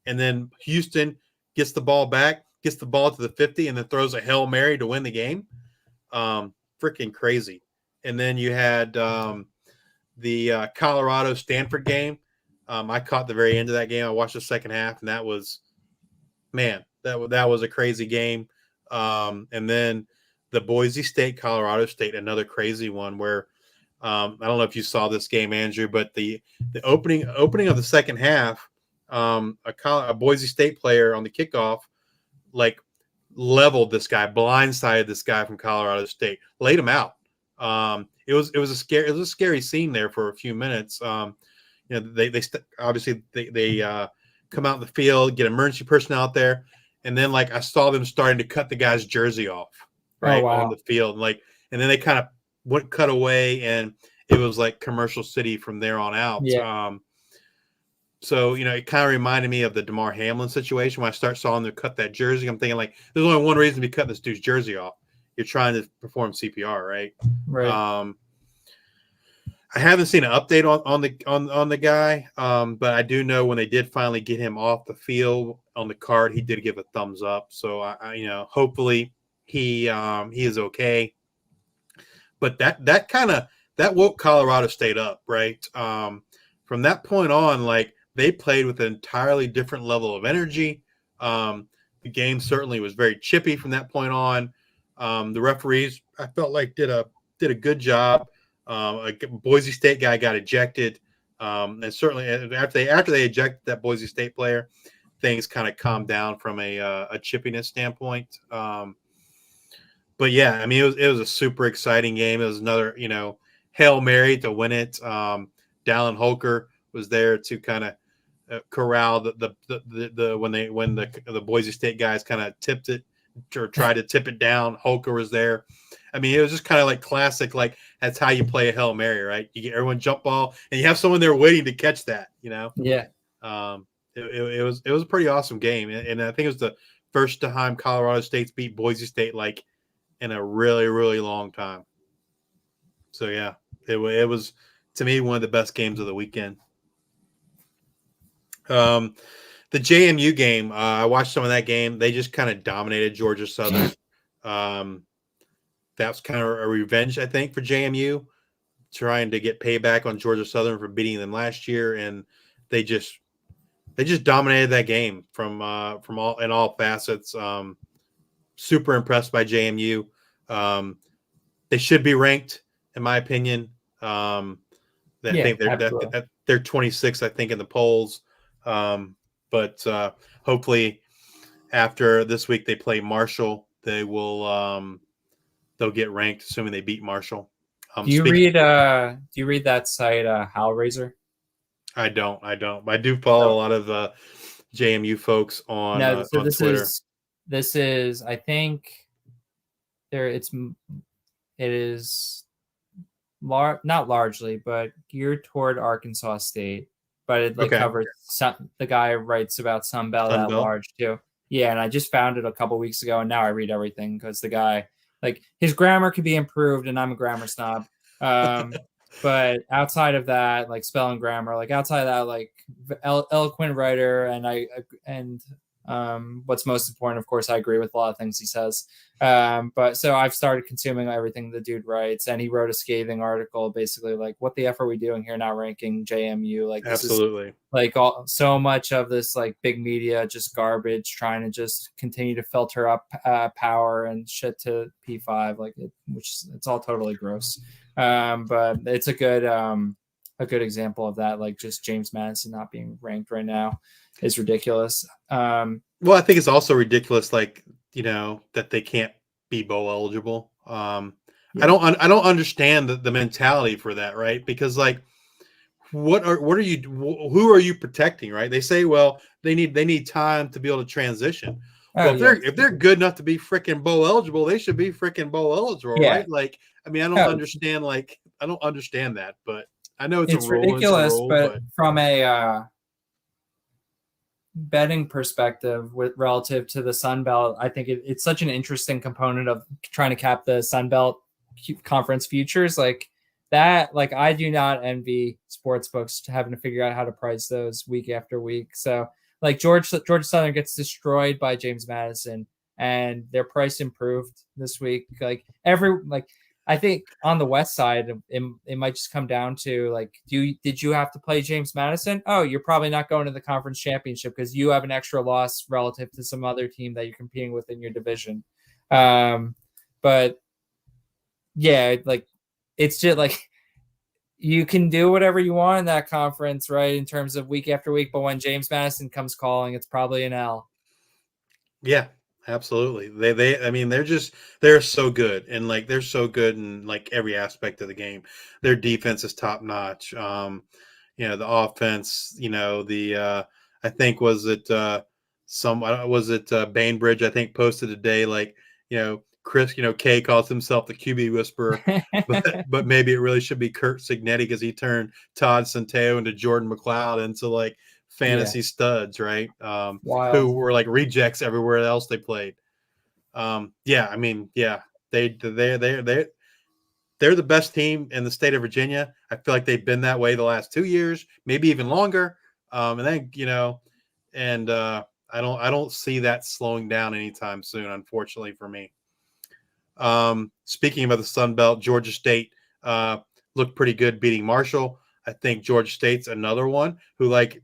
and then Houston gets the ball back, gets the ball to the 50, and then throws a Hail Mary to win the game. Freaking crazy. And then you had the Colorado-Stanford game. I caught the very end of that game. I watched the second half, and that was a crazy game. And then the Boise State, Colorado State, another crazy one where I don't know if you saw this game, Andrew, but the opening of the second half, a Boise State player on the kickoff like leveled this guy, blindsided this guy from Colorado State, laid him out. It was a scary scene there for a few minutes. They obviously come out in the field, get emergency personnel out there, and then like I saw them starting to cut the guy's jersey off on the field, and then they kind of cut away, and it was like commercial city from there on out. Yeah. So, it kind of reminded me of the DeMar Hamlin situation when I saw them cut that jersey. I'm thinking like, there's only one reason to be cutting this dude's jersey off. You're trying to perform CPR, right? Right. I haven't seen an update on the guy, but I do know when they did finally get him off the field on the card, he did give a thumbs up. So I hopefully he is okay. But that woke Colorado State up, right? From that point on, like they played with an entirely different level of energy. The game certainly was very chippy from that point on. The referees, I felt like did a good job. A Boise State guy got ejected And certainly after they ejected that Boise State player, things kind of calmed down from a chippiness standpoint. But yeah, I mean, it was a super exciting game. It was another, Hail Mary to win it. Dallin Holker was there to kind of corral the when the Boise State guys kind of tipped it or tried to tip it down. Holker was there. I mean, it was just kind of like classic, like that's how you play a Hail Mary, right? You get everyone jump ball, and you have someone there waiting to catch that. Yeah. It was a pretty awesome game, and I think it was the first time Colorado State's beat Boise State like in a really, really long time. So yeah, it was to me one of the best games of the weekend. The JMU game, I watched some of that game. They just kind of dominated Georgia Southern. That was kind of a revenge, I think, for JMU, trying to get payback on Georgia Southern for beating them last year, and they just dominated that game from all facets. Super impressed by JMU. They should be ranked, in my opinion. I think they're 26, I think, in the polls. But hopefully, after this week they play Marshall, they'll get ranked, assuming they beat Marshall. Do you read that site Hellraiser? I don't. I do follow a lot of JMU folks on Twitter. This is I think it is not largely, but geared toward Arkansas State. But it covers the guy writes about Sunbelt at large too. Yeah, and I just found it a couple weeks ago, and now I read everything because the guy, like, his grammar could be improved, and I'm a grammar snob. But outside of that, like spelling grammar, like outside of that, like eloquent writer, and what's most important, of course, I agree with a lot of things he says. But so I've started consuming everything the dude writes, and he wrote a scathing article, basically like, "What the f are we doing here? Not ranking JMU? Like, this absolutely, is, like, so much of this like big media just garbage, trying to just continue to filter up power and shit to P5, which it's all totally gross." But it's a good example of that. Like, just James Madison not being ranked right now is ridiculous. Well, I think it's also ridiculous, like, that they can't be bowl eligible. Yeah. I don't understand the mentality for that, right? Because, like, who are you protecting, right? They say, well, they need time to be able to transition. If they're good enough to be freaking bowl eligible, they should be freaking bowl eligible, right? Like, I mean, I don't understand that, but I know it's a rule. Ridiculous, it's a rule, but from a betting perspective, relative to the Sun Belt, I think it's such an interesting component of trying to cap the Sun Belt conference futures. Like that, like, I do not envy sports books having to figure out how to price those week after week. So, like, Georgia Southern gets destroyed by James Madison, and their price improved this week. I think on the West side, it might just come down to, like, did you have to play James Madison? Oh, you're probably not going to the conference championship because you have an extra loss relative to some other team that you're competing with in your division. But yeah, like, it's just like, you can do whatever you want in that conference, right, in terms of week after week. But when James Madison comes calling, it's probably an L. Yeah, absolutely. I mean, they're so good, and like, they're so good in like every aspect of the game. Their defense is top notch. The offense, I think Bainbridge, I think, posted today, like, Chris, Kay calls himself the QB whisperer, but maybe it really should be Kurt Signetti, because he turned Todd Centeo into Jordan McLeod into like fantasy studs, right? Who were like rejects everywhere else they played. They're the best team in the state of Virginia. I feel like they've been that way the last 2 years, maybe even longer. I don't see that slowing down anytime soon, unfortunately for me. Speaking about the Sun Belt, Georgia State looked pretty good beating Marshall. I think Georgia State's another one who, like,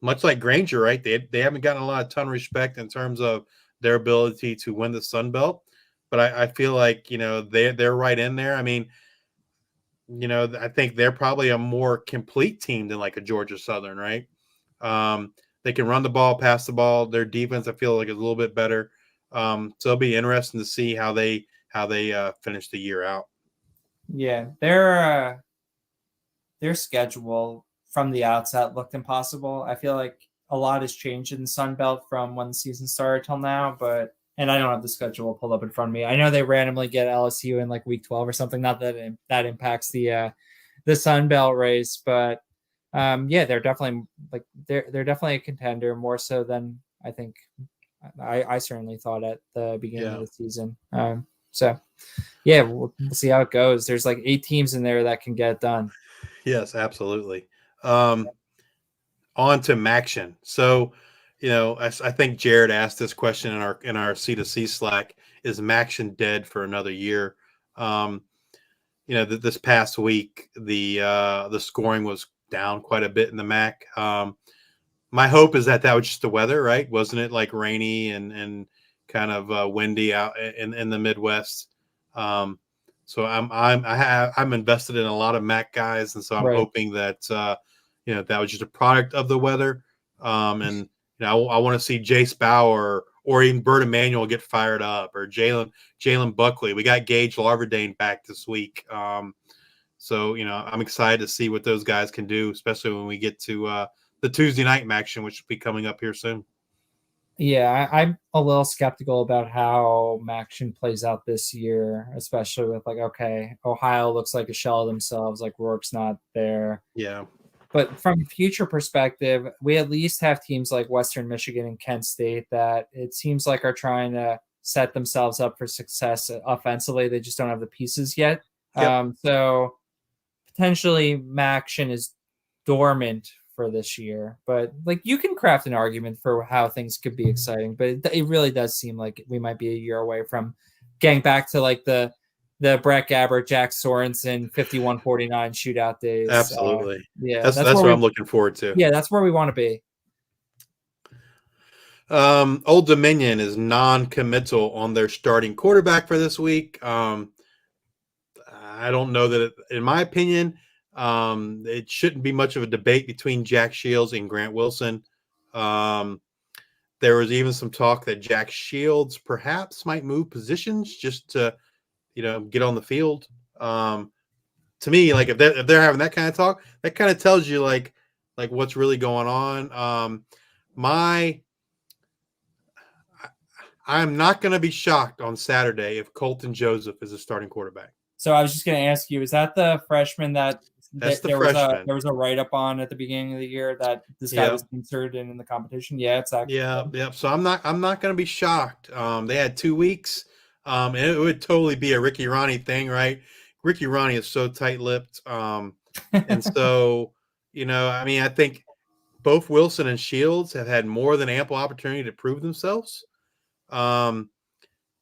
much like Granger, right? They haven't gotten a ton of respect in terms of their ability to win the Sun Belt, but I feel like they're right in there. I mean, I think they're probably a more complete team than like a Georgia Southern, right? They can run the ball, pass the ball. Their defense, I feel like, is a little bit better. So it'll be interesting to see how they finish the year out. Yeah, their schedule from the outset looked impossible. I feel like a lot has changed in the Sun Belt from when the season started till now, but and I don't have the schedule pulled up in front of me. I know they randomly get LSU in like week 12 or something. Not that that impacts the Sun Belt race, but yeah, they're definitely they're definitely a contender more so than I think I certainly thought at the beginning of Yeah. the season. So yeah, we'll see how it goes. There's like 8 teams in there that can get it done. Yes, absolutely. Um, on to Maction. So, I think Jared asked this question in our C2C Slack: Is Maction dead for another year? Um, this past week the scoring was down quite a bit in the MAC. My hope is that was just the weather, right? Wasn't it like rainy and kind of windy out in the Midwest? Um, so I'm invested in a lot of MAC guys, and so I'm Right. hoping that that was just a product of the weather. And I want to see Jace Bauer or even Bert Emanuel get fired up, or Jalen Buckley. We got Gage Larverdane back this week. So I'm excited to see what those guys can do, especially when we get to the Tuesday night action, which will be coming up here soon. Yeah, I'm a little skeptical about how Maction plays out this year, especially with like, okay, Ohio looks like a shell of themselves, like Rourke's not there. Yeah. But from a future perspective, we at least have teams like Western Michigan and Kent State that it seems like are trying to set themselves up for success offensively. They just don't have the pieces yet. Yep. So potentially Maction is dormant for this year, but like you can craft an argument for how things could be exciting, but it really does seem like we might be a year away from getting back to like the Brett Gabbert, Jack Sorensen 51-49 shootout days. Absolutely. Yeah, That's what I'm looking forward to. yeah, that's where we want to be. Old Dominion is non-committal on their starting quarterback for this week. I don't know that, in my opinion, it shouldn't be much of a debate between Jack Shields and Grant Wilson. There was even some talk that Jack Shields perhaps might move positions just to, get on the field. To me, like if they're having that kind of talk, that kind of tells you like what's really going on. I'm not going to be shocked on Saturday if Colton Joseph is a starting quarterback. So I was just going to ask you, is that the freshman That's the there freshman. was a write up on at the beginning of the year that this guy was inserted in the competition? Yeah, it's actually yeah. So I'm not going to be shocked. They had 2 weeks, and it would totally be a Ricky Ronnie thing, right? Ricky Ronnie is so tight-lipped, and so I mean, I think both Wilson and Shields have had more than ample opportunity to prove themselves.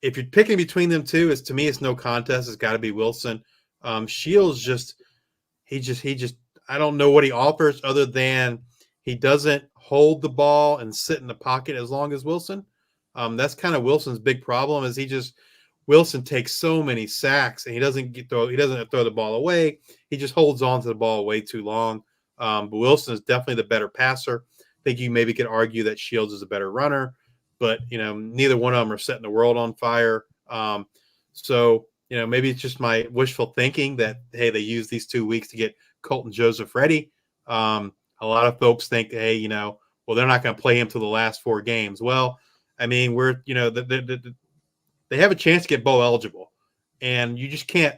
If you're picking between them two, to me, it's no contest. It's got to be Wilson. Shields he just I don't know what he offers other than he doesn't hold the ball and sit in the pocket as long as Wilson. That's kind of Wilson's big problem. Wilson takes so many sacks and he doesn't throw the ball away. He just holds on to the ball way too long. But Wilson is definitely the better passer. I think you maybe could argue that Shields is a better runner, but neither one of them are setting the world on fire. So maybe it's just my wishful thinking that, hey, they use these 2 weeks to get Colton Joseph ready. A lot of folks think, hey, well, they're not going to play him to the last 4 games. Well, I mean, they have a chance to get bowl eligible, and you just can't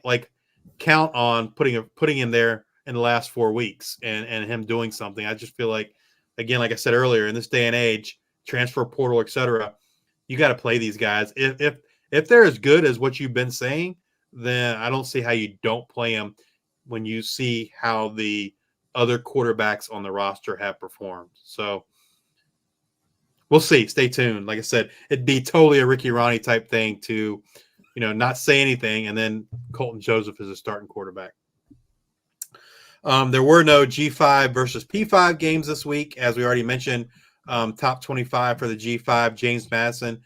count on putting him there in the last 4 weeks and him doing something. I just feel like, again, like I said earlier, in this day and age, transfer portal, etc., you got to play these guys. If they're as good as what you've been saying, then I don't see how you don't play them when you see how the other quarterbacks on the roster have performed. So we'll see. Stay tuned. Like I said, it'd be totally a Ricky Ronnie type thing to, not say anything, and then Colton Joseph is a starting quarterback. There were no G5 versus P5 games this week, as we already mentioned. Top 25 for the G5. James Madison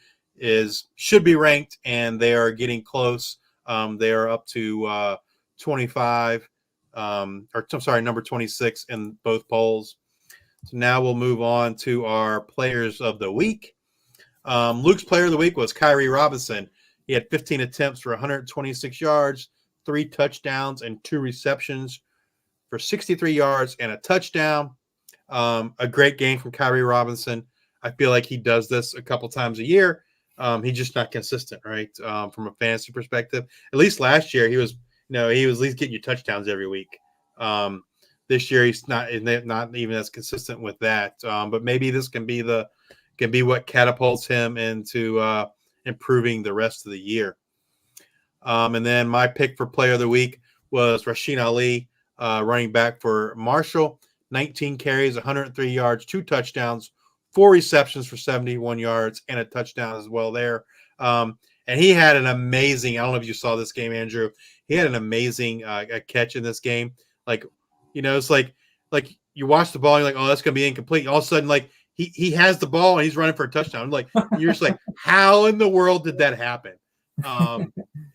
should be ranked, and they are getting close. They are up to 25. or I'm sorry, number 26 in both polls. So now we'll move on to our players of the week. Luke's player of the week was Kyrie Robinson. He had 15 attempts for 126 yards, 3 touchdowns, and 2 receptions for 63 yards and a touchdown. A great game from Kyrie Robinson. I feel like he does this a couple times a year. He's just not consistent, right? From a fantasy perspective. At least last year, he was at least getting you touchdowns every week. This year, he's not even as consistent with that. But maybe this can be what catapults him into improving the rest of the year. And then my pick for player of the week was Rasheen Ali, running back for Marshall. 19 carries, 103 yards, 2 touchdowns, 4 receptions for 71 yards, and a touchdown as well there. And he had an amazing – I don't know if you saw this game, Andrew. He had an amazing catch in this game. Like, it's like you watch the ball and you're like, oh, that's going to be incomplete. All of a sudden, like, he has the ball and he's running for a touchdown. Like, you're just like, how in the world did that happen?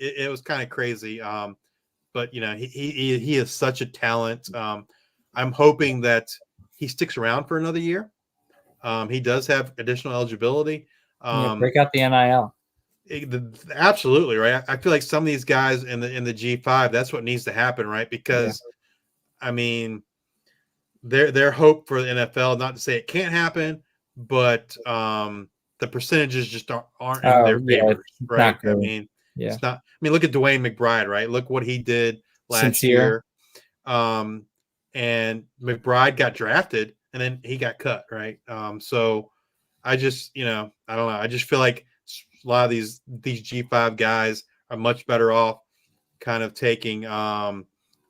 It was kind of crazy. But, he is such a talent. I'm hoping that he sticks around for another year. He does have additional eligibility. Break out the NIL. Absolutely, right. I feel like some of these guys in the G5, that's what needs to happen, right? Because, I mean, their hope for the NFL, not to say it can't happen, but the percentages just aren't in their favor, right? I mean, it's not. I mean, look at Dwayne McBride, right? Look what he did last year. And McBride got drafted and then he got cut, right? So I just, I don't know. I just feel like a lot of these G5 guys are much better off kind of taking the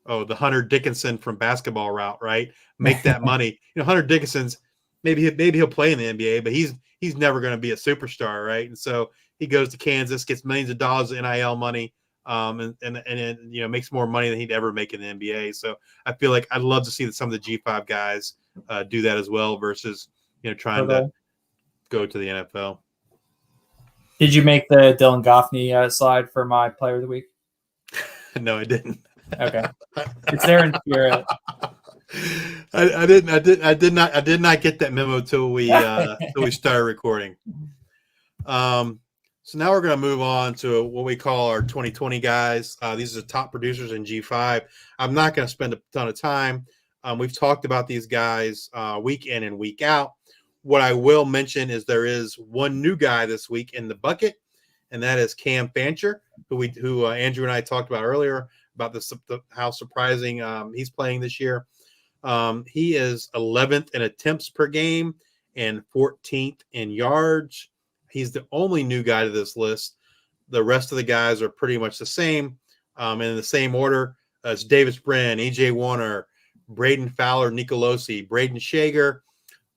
Hunter Dickinson from basketball route, right? Make that money. Hunter Dickinson's maybe he'll play in the NBA, but he's never going to be a superstar, right? And so he goes to Kansas, gets millions of dollars of NIL money. And makes more money than he'd ever make in the NBA. So I feel like I'd love to see some of the G5 guys do that as well versus trying to go to the NFL. Did you make the Dylan Goffney slide for my player of the week? No, I didn't. Okay, it's there in spirit. I did not get that memo till we started recording. So now we're going to move on to what we call our 2020 guys. These are the top producers in G5. I'm not going to spend a ton of time. We've talked about these guys week in and week out. What I will mention is there is one new guy this week in the bucket, and that is Cam Fancher, who Andrew and I talked about earlier about how surprising he's playing this year. He is 11th in attempts per game and 14th in yards. He's the only new guy to this list. The rest of the guys are pretty much the same. In the same order as Davis Brin, E.J. Warner, Braden Fowler, Nicolosi, Braden Shager,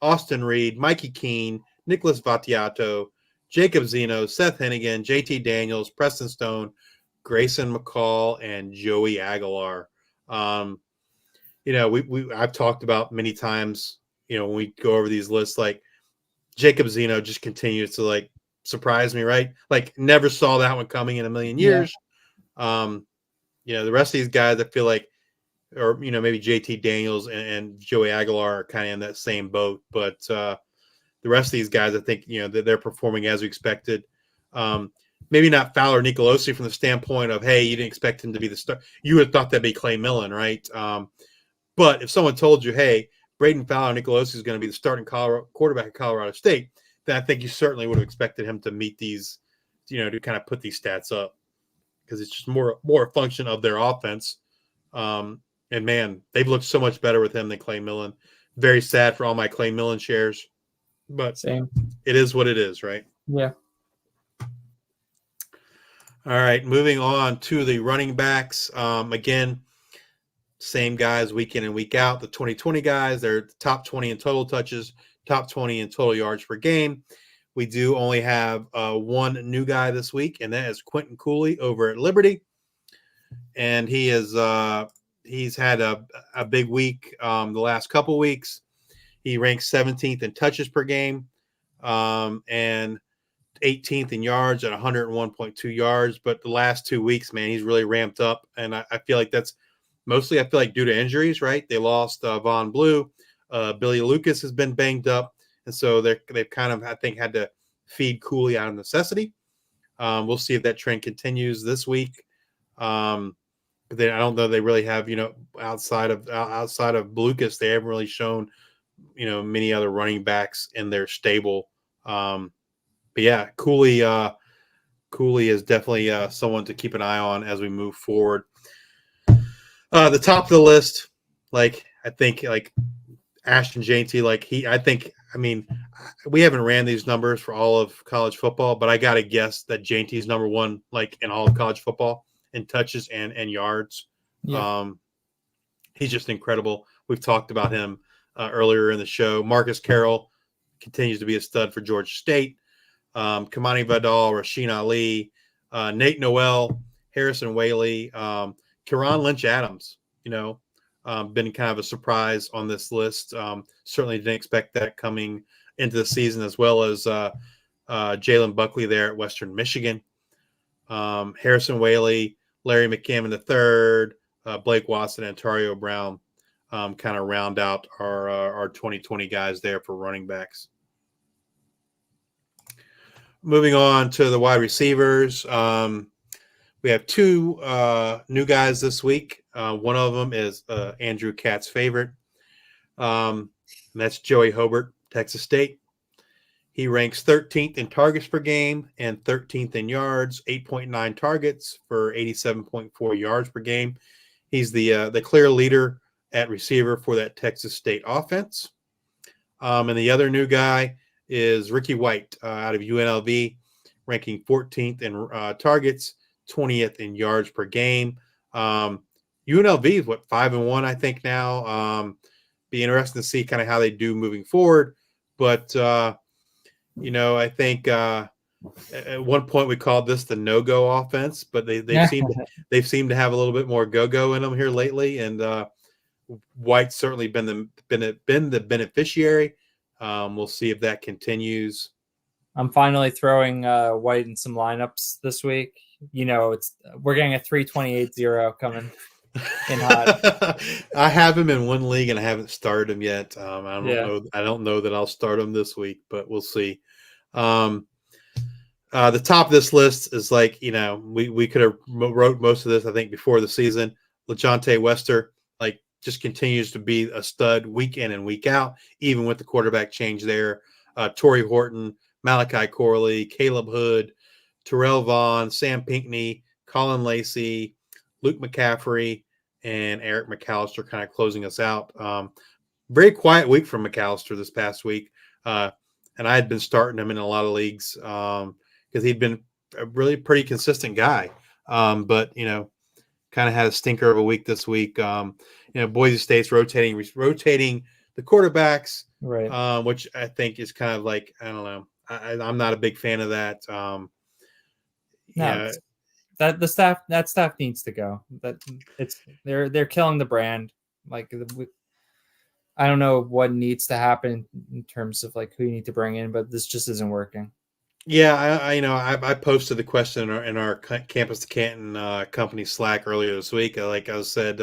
Austin Reed, Mikey Keene, Nicholas Vattiato, Jacob Zeno, Seth Hennigan, J.T. Daniels, Preston Stone, Grayson McCall, and Joey Aguilar. I've talked about many times, when we go over these lists, like, Jacob Zeno just continues to surprise me, right? Like, never saw that one coming in a million years. The rest of these guys, I feel like, or maybe JT Daniels and Joey Aguilar are kind of in that same boat, but the rest of these guys, I think, that they're performing as we expected. Maybe not Fowler Nicolosi from the standpoint of, hey, you didn't expect him to be the star. You would have thought that'd be Clay Millen, right? But if someone told you, hey, Braden Fowler Nicolosi is going to be the starting quarterback at Colorado State, then I think you certainly would have expected him to meet these, to kind of put these stats up, because it's just more a function of their offense. And man, they've looked so much better with him than Clay Millen. Very sad for all my Clay Millen shares, but Same. It is what it is, right? Yeah. All right, moving on to the running backs. Again, same guys week in and week out. The 2020 guys, they're the top 20 in total touches, top 20 in total yards per game. We do only have one new guy this week, and that is Quentin Cooley over at Liberty. And he is he's had a big week the last couple weeks. He ranks 17th in touches per game and 18th in yards at 101.2 yards. But the last 2 weeks, man, he's really ramped up, and I feel like that's mostly I feel like due to injuries. Right, they lost Von Blue, Billy Lucas has been banged up, and so they've kind of I think had to feed Cooley out of necessity. We'll see if that trend continues this week. But then I don't know they really have outside of Lucas they haven't really shown many other running backs in their stable. But yeah, Cooley is definitely someone to keep an eye on as we move forward. The top of the list, like I think, like Ashton Jainty, I mean, we haven't ran these numbers for all of college football, but I got to guess that Jainty's number one, like in all of college football in touches and yards. Yeah. Um, he's just incredible. We've talked about him earlier in the show. Marcus Carroll continues to be a stud for Georgia State. Kamani Vidal, Rasheen Ali, Nate Noel, Harrison Whaley, Karan Lynch Adams, been kind of a surprise on this list. Certainly didn't expect that coming into the season, as well as Jalen Buckley there at Western Michigan. Harrison Whaley, Larry McCammon III, Blake Watson, and Antario Brown kind of round out our 2020 guys there for running backs. Moving on to the wide receivers. We have two new guys this week. One of them is Andrew Katz's favorite. And that's Joey Hobart, Texas State. He ranks 13th in targets per game and 13th in yards, 8.9 targets for 87.4 yards per game. He's the clear leader at receiver for that Texas State offense. And the other new guy is Ricky White out of UNLV, ranking 14th in targets, 20th in yards per game. UNLV is 5-1, I think now. Be interesting to see kind of how they do moving forward. But I think at one point we called this the no-go offense, but they've seemed to have a little bit more go-go in them here lately. And White's certainly been the beneficiary. We'll see if that continues. I'm finally throwing White in some lineups this week. We're getting a 328-0 coming in hot. I have him in one league and I haven't started him yet. I don't know that I'll start him this week, but we'll see. The top of this list is we could have wrote most of this I think before the season. LeJontay Wester just continues to be a stud week in and week out, even with the quarterback change there. Torrey Horton, Malachi Corley, Caleb Hood, Terrell Vaughn, Sam Pinckney, Colin Lacey, Luke McCaffrey, and Eric McAllister kind of closing us out. Very quiet week from McAllister this past week. And I had been starting him in a lot of leagues because he'd been a really pretty consistent guy. But, kind of had a stinker of a week this week. Boise State's rotating the quarterbacks, right? Which I think is kind of I don't know. I'm not a big fan of that. That staff needs to go. They're killing the brand. I don't know what needs to happen in terms of who you need to bring in, but this just isn't working. Yeah, I posted the question in our Campus to Canton company Slack earlier this week. Like I said,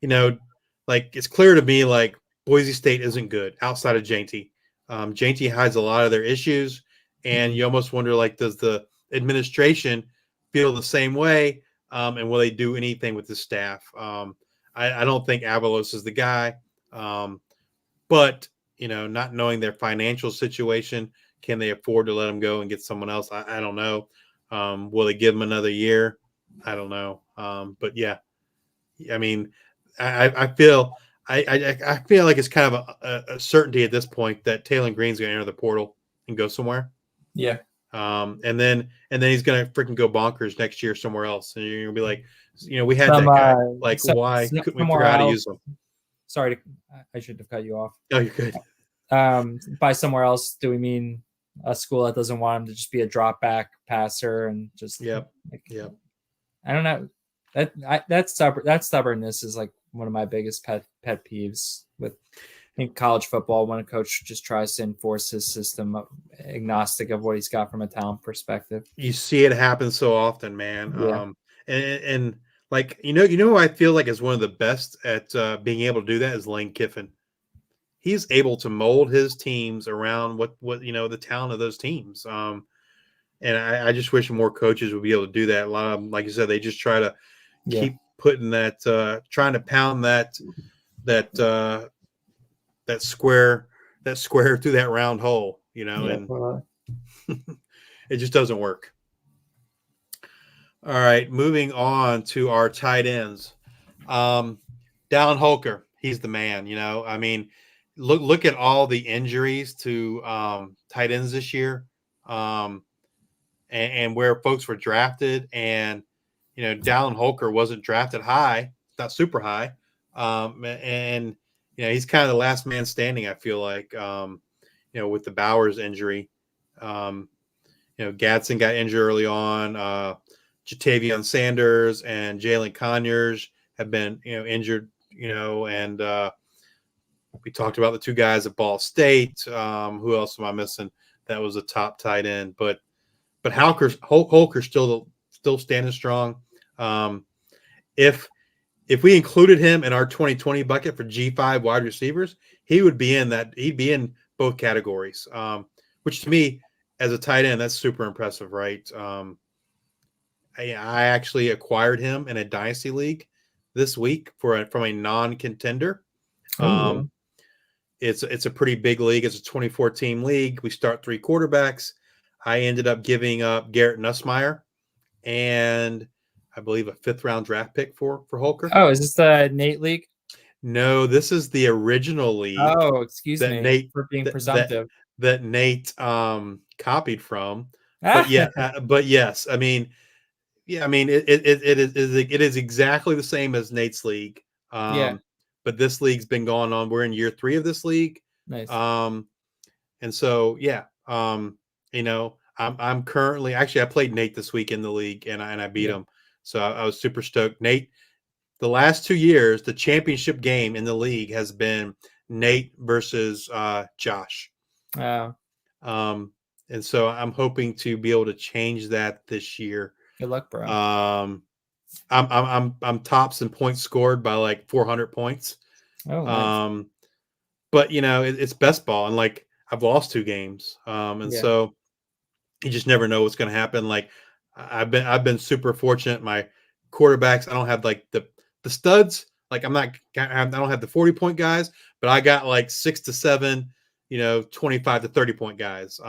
it's clear to me Boise State isn't good outside of Jainty. Jainty hides a lot of their issues, and you almost wonder does the administration feel the same way, and will they do anything with the staff? I don't think Avalos is the guy, but not knowing their financial situation. Can they afford to let him go and get someone else? I don't know. Will they give him another year? I don't know. But yeah, I mean, I feel like it's kind of a certainty at this point that Taylor Green's going to enter the portal and go somewhere. Yeah. And then he's going to freaking go bonkers next year somewhere else, and you're going to be like, we had that guy. Why couldn't we figure out how to use him? Sorry, I shouldn't have cut you off. Oh, you're good. By somewhere else, do we mean a school that doesn't want him to just be a drop back passer and just yep. I don't know. That stubbornness is one of my biggest pet peeves in college football, when a coach just tries to enforce his system agnostic of what he's got from a talent perspective. You see it happen so often, man. Yeah. And Like who I feel like is one of the best at being able to do that is Lane Kiffin. He's able to mold his teams around what the talent of those teams. And I just wish more coaches would be able to do that. A lot of them, like you said, they just try to Yeah. keep putting that, trying to pound that that square through that round hole, Yeah. and it just doesn't work. All right, moving on to our tight ends. Dallin Holker, he's the man. I mean, look at all the injuries to tight ends this year, and where folks were drafted. And Dallin Holker wasn't drafted high, not super high, and he's kind of the last man standing. I feel like with the Bowers injury. Gadsden got injured early on. Jatavion Sanders and Jalen Conyers have been, injured, and we talked about the two guys at Ball State. Who else am I missing? That was a top tight end, but Holker's still standing strong. If we included him in our 2020 bucket for G5 wide receivers, he would be in that. He'd be in both categories, which to me, as a tight end, that's super impressive, right? I actually acquired him in a dynasty league this week from a non-contender. Oh, It's a pretty big league. It's a 24-team league. We start 3 quarterbacks. I ended up giving up Garrett Nussmeier and I believe a 5th-round draft pick for Holker. oh, is this the Nate league? No, this is the original league. Oh, excuse that me Nate for being that that, presumptive. that Nate copied from. But Ah, but yes, I mean, yeah, I mean it is exactly the same as Nate's league. yeah, But this league's been going on. We're in year 3 of this league. nice. And so yeah, I'm currently actually I played Nate this week in the league and I beat Yeah. him. So I was super stoked. Nate, the last 2 years, the championship game in the league has been Nate versus Josh. Oh, And so I'm hoping to be able to change that this year. good luck, bro. I'm tops in points scored by like 400 points. Oh, nice. But it's best ball, and like I've lost 2 games, and Yeah. so you just never know what's going to happen. Like I've been super fortunate. My quarterbacks, I don't have like the studs. Like I don't have the 40-point guys, but I got like 6 to 7, 25 to 30-point guys.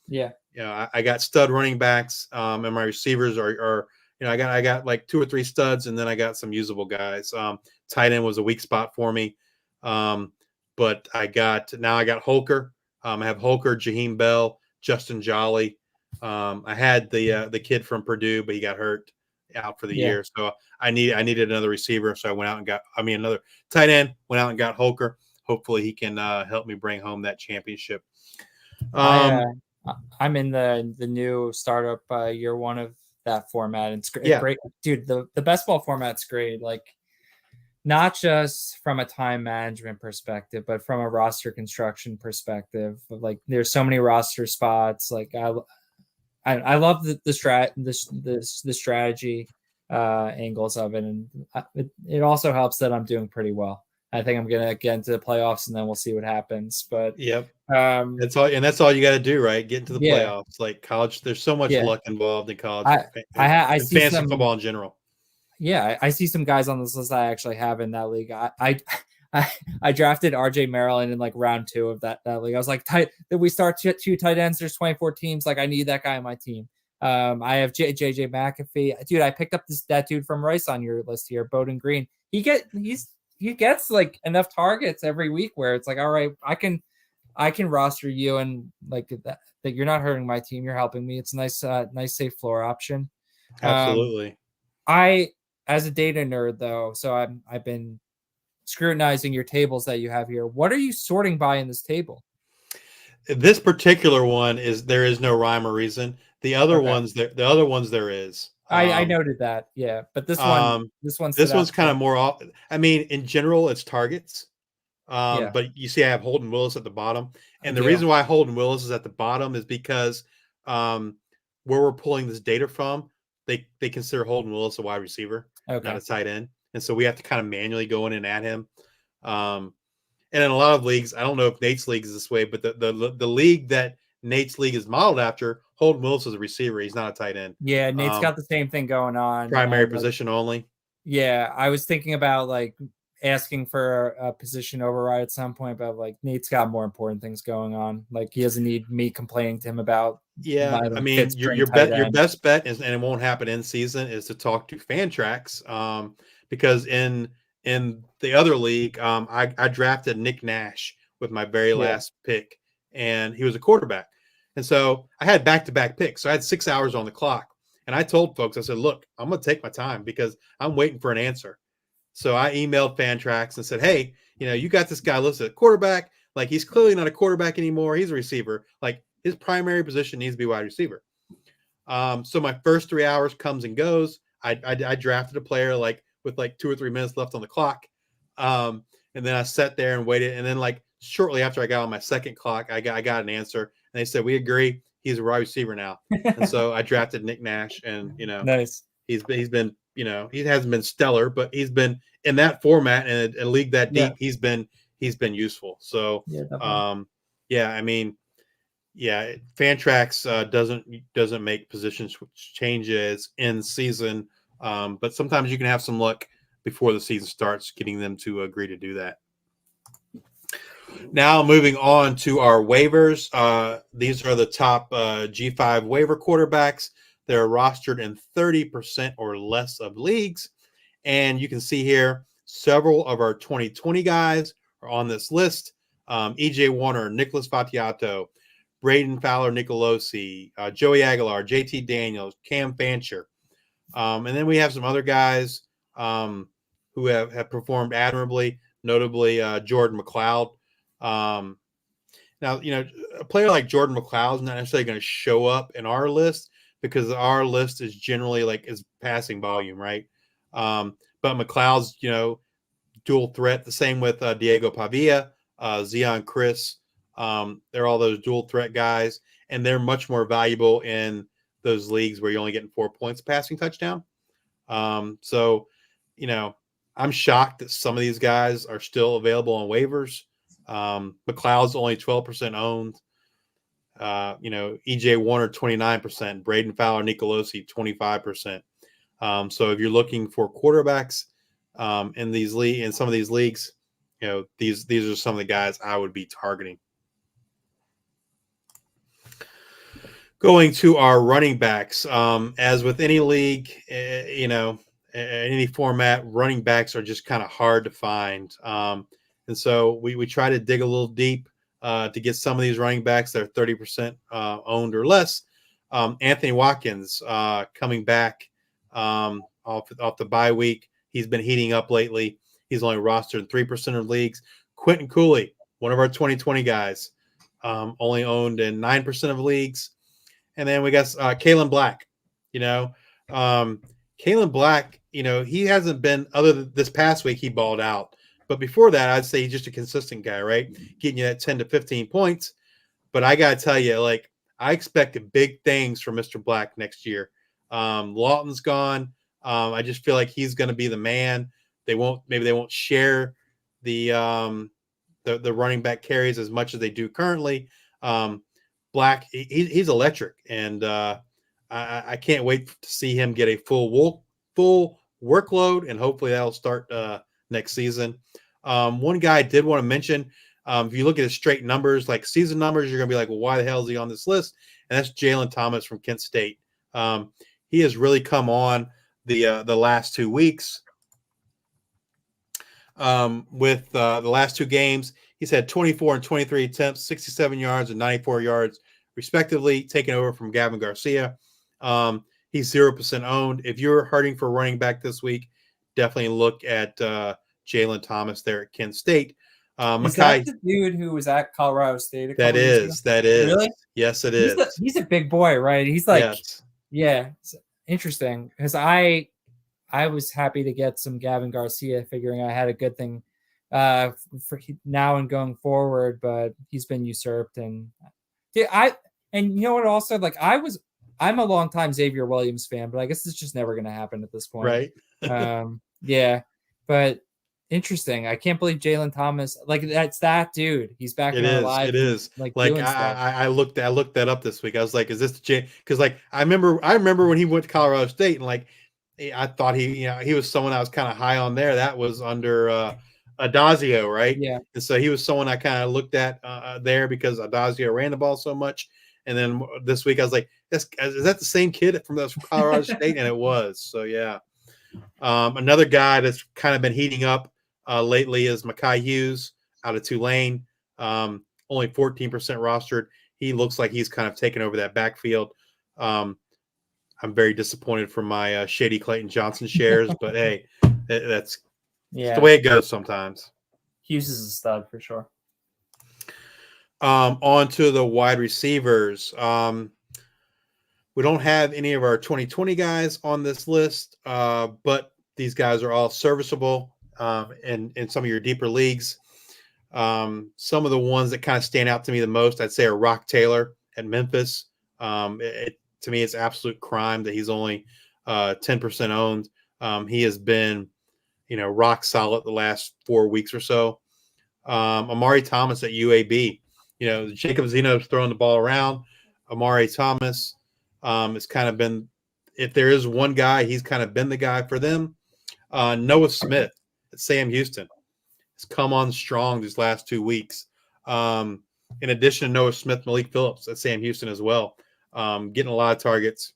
Yeah. I got stud running backs, and my receivers are I got like 2 or 3 studs, and then I got some usable guys. Tight end was a weak spot for me, but I got Holker. I have Holker, Jaheim Bell, Justin Jolly. I had the kid from Purdue, but he got hurt out for the Yeah. year, so I needed another receiver, so I went out and got another tight end. Went out and got Holker. Hopefully, he can help me bring home that championship. I'm in the new startup year 1 of that format. It's great, Yeah. great, dude. The best ball format's great. Like not just from a time management perspective, but from a roster construction perspective. Like there's so many roster spots. Like I love the strategy angles of it, and it also helps that I'm doing pretty well. I think I'm gonna get into the playoffs, and then we'll see what happens. But yep, that's all you got to do, right? Get into the playoffs. Like college, there's so much luck involved in college I see fantasy some football in general. Yeah, I see some guys on this list I actually have in that league. I drafted RJ Maryland in like round 2 of that league. I was like, that we start 2 tight ends. There's 24 teams. Like I need that guy on my team. I have JJ McAfee. Dude, I picked up that dude from Rice on your list here, Bowden Green. He gets like enough targets every week where it's like, all right, I can roster you and like that you're not hurting my team. You're helping me. It's a nice safe floor option. Absolutely. As a data nerd though, so I've been scrutinizing your tables that you have here. What are you sorting by in this table? This particular one there is no rhyme or reason. The other ones there is. I noted that, yeah, but this one's kind of more. I mean, in general, it's targets. Yeah. But you see, I have Holden Willis at the bottom, and the reason why Holden Willis is at the bottom is because where we're pulling this data from, they consider Holden Willis a wide receiver, not Okay. a tight end, and so we have to kind of manually go in and add him. And in a lot of leagues, I don't know if Nate's league is this way, but the league that Nate's league is modeled after, Holden Willis is a receiver. He's not a tight end. Yeah, Nate's got the same thing going on. Primary Like, position only. yeah, I was thinking about like asking for a position override at some point, but like Nate's got more important things going on. Like he doesn't need me complaining to him about Yeah, my I like mean, fifth string tight your end. best bet is, and it won't happen in season, is to talk to Fantrax, because in the other league, I drafted Nick Nash with my very Yeah. last pick, and he was a quarterback, and so I had back to back picks, so I had 6 hours on the clock, and I told folks, I said, look, I'm going to take my time because I'm waiting for an answer. So I emailed Fantrax and said, hey, you got this guy listed at quarterback. Like, he's clearly not a quarterback anymore. He's a receiver. Like, his primary position needs to be wide receiver. So my first 3 hours comes and goes. I drafted a player like with like 2 or 3 minutes left on the clock. And then I sat there and waited. And then like shortly after I got on my second clock, I got an answer. And they said, we agree. He's a wide receiver now. And so I drafted Nick Nash, and Nice. he's been he hasn't been stellar, but he's been in that format and a league that deep. He's been useful. So yeah, I mean, yeah, Fantrax doesn't make position changes in season, but sometimes you can have some luck before the season starts getting them to agree to do that. Now moving on to our waivers. These are the top G5 waiver quarterbacks. They're rostered in 30% or less of leagues. And you can see here, several of our 2020 guys are on this list. EJ Warner, Nicholas Fatiato, Braden Fowler Nicolosi, Joey Aguilar, JT Daniels, Cam Fancher. And then we have some other guys who have performed admirably, notably Jordan McLeod. Now, a player like Jordan McLeod is not necessarily going to show up in our list because our list is generally is passing volume, right? But McLeod's, dual threat. The same with Diego Pavia, Zion Chris. They're all those dual threat guys, and they're much more valuable in those leagues where you're only getting 4 points passing touchdown. So, I'm shocked that some of these guys are still available on waivers. McLeod's only 12% owned. EJ Warner 29%, Braden Fowler Nicolosi 25%. So if you're looking for quarterbacks in some of these leagues, these are some of the guys I would be targeting. Going to our running backs, as with any league, in any format, running backs are just kind of hard to find. And so we try to dig a little deep to get some of these running backs that are 30% owned or less. Anthony Watkins coming back off the bye week. He's been heating up lately. He's only rostered in 3% of leagues. Quentin Cooley, one of our 2020 guys, only owned in 9% of leagues. And then we got Kalen Black. Kalen Black, he hasn't been, other than this past week, he balled out. But before that, I'd say he's just a consistent guy, right? Getting you that 10 to 15 points. But I got to tell you, I expected big things from Mr. Black next year. Lawton's gone. I just feel like he's going to be the man. Maybe they won't share the running back carries as much as they do currently. Black, he's electric, and I can't wait to see him get a full workload, and hopefully that'll start next season. One guy I did want to mention, if you look at his straight numbers, like season numbers, you're going to be like, well, why the hell is he on this list? And that's Jalen Thomas from Kent State. He has really come on the last 2 weeks. With the last 2 games, he's had 24 and 23 attempts, 67 yards and 94 yards, respectively, taken over from Gavin Garcia. He's 0% owned. If you're hurting for running back this week, definitely look at Jalen Thomas there at Kent State. Is that the dude who was at Colorado State? That is. Really? Yes, it is. He's a big boy, right? He's like, yes. Yeah, it's interesting because I was happy to get some Gavin Garcia, figuring I had a good thing for now and going forward, but he's been usurped. And yeah, and you know what? Also, I'm a longtime Xavier Williams fan, but I guess it's just never going to happen at this point. Right. Yeah, but interesting. I can't believe Jalen Thomas, like that's that dude. He's back It in our is. It lives and is. like Like doing stuff. I looked that up this week. I was like, is this the J? Because like I remember when he went to Colorado State and like I thought he was someone I was kind of high on there. That was under Adazio, right? Yeah, And so he was someone I kind of looked at there because Adazio ran the ball so much. And then this week I was like, is that the same kid from Colorado State? And it was. So yeah. Another guy that's kind of been heating up lately is Mekhi Hughes out of Tulane. Only 14% rostered. He looks like he's kind of taken over that backfield. I'm very disappointed for my shady Clayton Johnson shares, but hey, that's the way it goes sometimes. Hughes is a stud for sure. On to the wide receivers. We don't have any of our 2020 guys on this list, but these guys are all serviceable in some of your deeper leagues. Some of the ones that kind of stand out to me the most, I'd say, are Rock Taylor at Memphis. To me, it's absolute crime that he's only 10% owned. He has been, rock solid the last 4 weeks or so. Amari Thomas at UAB. Jacob Zeno's throwing the ball around. Amari Thomas has kind of been, if there is one guy, he's kind of been the guy for them. Noah Smith at Sam Houston has come on strong these last 2 weeks. In addition to Noah Smith, Malik Phillips at Sam Houston as well, getting a lot of targets.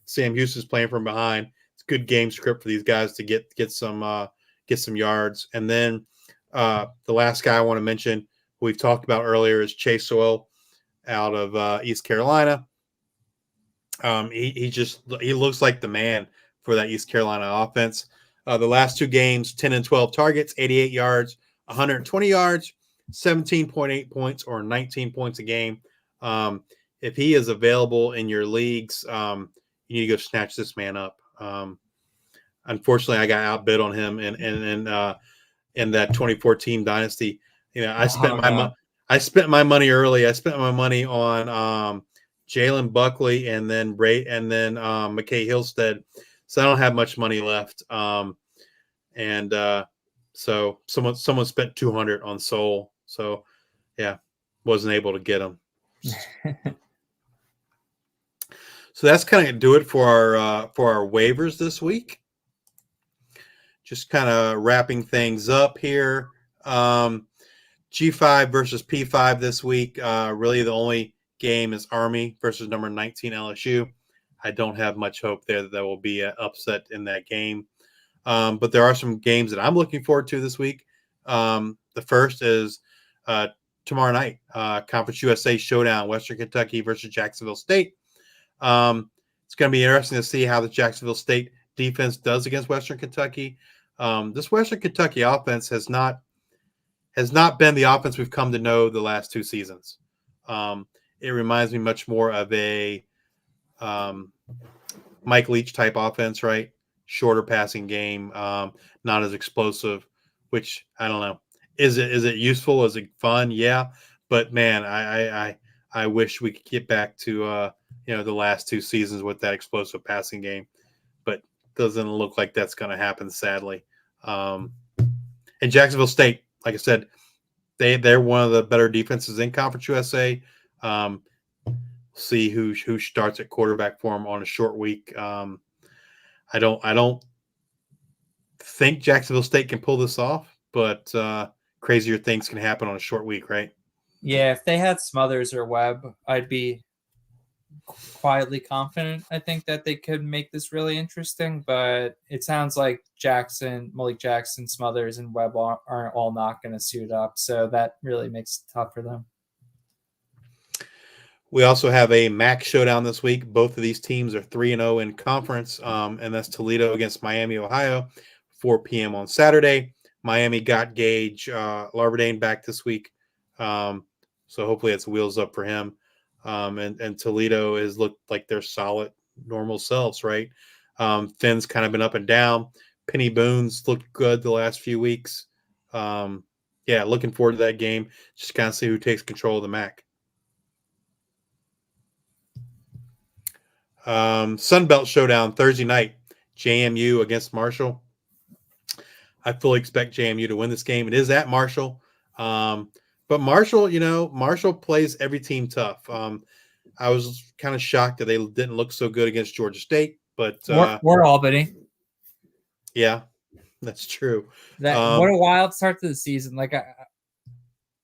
Sam Houston's playing from behind. It's a good game script for these guys to get some yards. And then the last guy I want to mention, who we've talked about earlier, is Chase Sowell out of East Carolina. He looks like the man for that East Carolina offense. The last 2 games, 10 and 12 targets, 88 yards, 120 yards, 17.8 points or 19 points a game. If he is available in your leagues, you need to go snatch this man up. Unfortunately, I got outbid on him in that 2014 dynasty. I spent my money early. I spent my money on Jalen Buckley and then McKay Hillstead. So I don't have much money left. So someone spent 200 on Soul. So yeah, wasn't able to get him. So that's kind of do it for our waivers this week. Just kind of wrapping things up here. G5 versus P5 this week. Really the only game is Army versus number 19 LSU. I don't have much hope there that will be an upset in that game. But there are some games that I'm looking forward to this week. The first is tomorrow night, Conference USA Showdown, Western Kentucky versus Jacksonville State. It's going to be interesting to see how the Jacksonville State defense does against Western Kentucky. This Western Kentucky offense has not been the offense we've come to know the last 2 seasons. It reminds me much more of a Mike Leach type offense, right? Shorter passing game, not as explosive, which I don't know. Is it useful? Is it fun? Yeah. But man, I wish we could get back to the last 2 seasons with that explosive passing game, but doesn't look like that's going to happen, sadly. And Jacksonville State, like I said, they're one of the better defenses in Conference USA. See who starts at quarterback for them on a short week. I don't think Jacksonville State can pull this off, but crazier things can happen on a short week, right? Yeah, if they had Smothers or Webb, I'd be quietly confident. I think that they could make this really interesting, but it sounds like Malik Jackson, Smothers, and Webb aren't all not going to suit up, so that really makes it tough for them. We also have a MAC showdown this week. Both of these teams are 3-0 in conference, and that's Toledo against Miami, Ohio, 4 p.m. on Saturday. Miami got Gage Larverdane back this week, so hopefully it's wheels up for him. And Toledo has looked like they're solid, normal selves, right? Finn's kind of been up and down. Penny Boone's looked good the last few weeks. Looking forward to that game. Just kind of see who takes control of the MAC. Sun Belt Showdown Thursday night, JMU against Marshall. I fully expect JMU to win this game. It is at Marshall. But Marshall, Marshall plays every team tough. I was kind of shocked that they didn't look so good against Georgia State, but We're Albany. yeah, that's true. What a wild start to the season. Like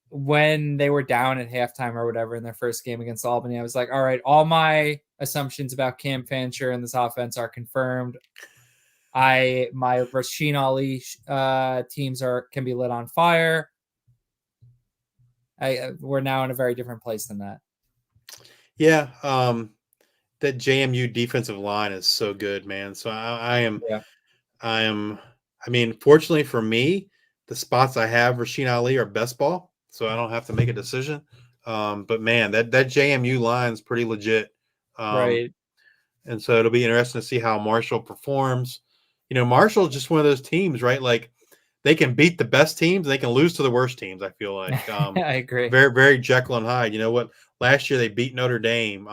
when they were down at halftime or whatever in their first game against Albany, I was like, all right, all my assumptions about Cam Fancher and this offense are confirmed. My Rasheen Ali teams can be lit on fire. We're now in a very different place than that. Yeah, that JMU defensive line is so good, man. So I am. I mean, fortunately for me, the spots I have Rasheen Ali are best ball, so I don't have to make a decision. But man, that JMU line is pretty legit. Right. And so it'll be interesting to see how Marshall performs. Marshall is just one of those teams, right? Like they can beat the best teams, they can lose to the worst teams. I feel like I agree. Very, very Jekyll and Hyde. You know what? Last year they beat Notre Dame.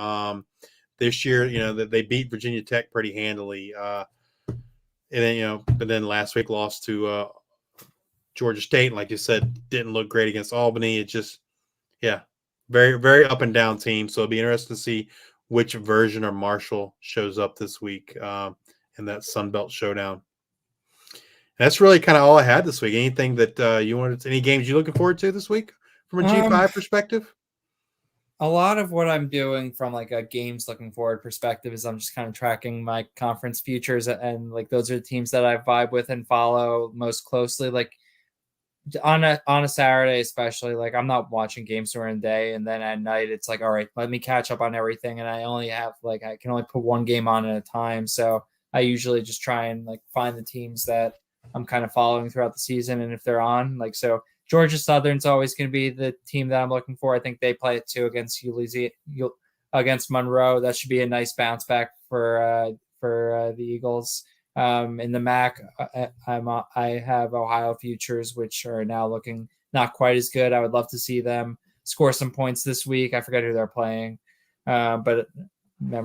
This year, they beat Virginia Tech pretty handily. And then but then last week lost to Georgia State. And like you said, didn't look great against Albany. It just, yeah, very, very up and down team. So it'll be interesting to see which version of Marshall shows up this week in that Sun Belt Showdown. And that's really kind of all I had this week. Anything that you wanted? Any games you looking forward to this week from a G5 perspective? A lot of what I'm doing from like a games looking forward perspective is I'm just kind of tracking my conference futures, and like those are the teams that I vibe with and follow most closely. Like on a Saturday, especially, like I'm not watching games during the day, and then at night it's like, all right, let me catch up on everything. And I only have I can only put one game on at a time. So I usually just try and like find the teams that I'm kind of following throughout the season. And if they're on, like, so Georgia Southern's always going to be the team that I'm looking for. I think they play it too against against Monroe. That should be a nice bounce back for the Eagles. In the MAC, I have Ohio Futures, which are now looking not quite as good. I would love to see them score some points this week. I forget who they're playing, but my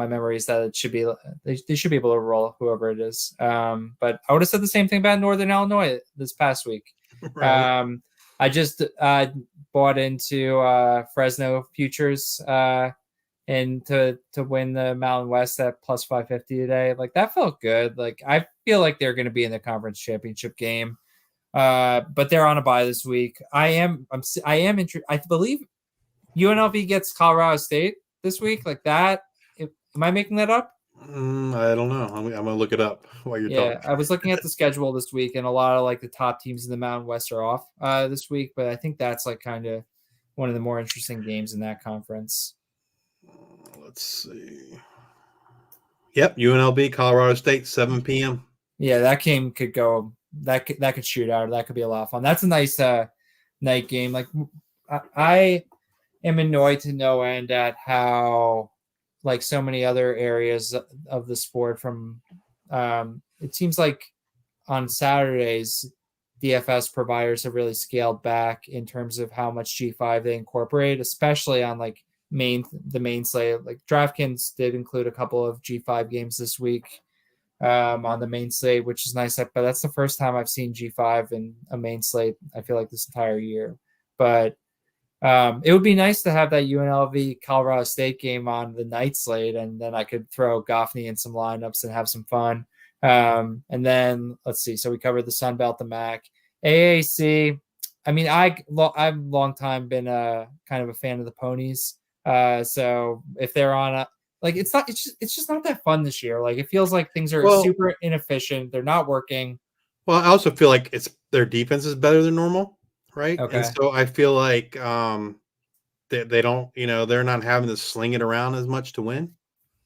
memory is that it should be they should be able to roll whoever it is. But I would have said the same thing about Northern Illinois this past week. Right. I just bought into Fresno Futures and to win the Mountain West at plus 550 today. Like that felt good. Like I feel like they're going to be in the conference championship game. But they're on a bye this week. I believe UNLV gets Colorado State this week. Like that. Am I making that up? I don't know. I'm gonna look it up while you're talking. I was looking at the schedule this week, and a lot of like the top teams in the Mountain West are off this week. But I think that's like kind of one of the more interesting games in that conference. Let's see. Yep, UNLV, Colorado State, 7 p.m. Yeah, that game could go. That could shoot out. That could be a lot of fun. That's a nice night game. Like I am annoyed to no end at how like so many other areas of the sport from it seems like on Saturdays DFS providers have really scaled back in terms of how much G5 they incorporate, especially on like the main slate. Like DraftKings did include a couple of G5 games this week on the main slate, which is nice, but that's the first time I've seen G5 in a main slate I feel like this entire year. But it would be nice to have that UNLV Colorado State game on the night slate, and then I could throw Goffney in some lineups and have some fun. And then let's see. So we covered the Sun Belt, the MAC, AAC. I mean, I've long time been kind of a fan of the ponies. So if they're on it's just not that fun this year. Like it feels like things are super inefficient. They're not working. Well, I also feel like their defense is better than normal. Right. Okay. And so I feel like they don't, they're not having to sling it around as much to win.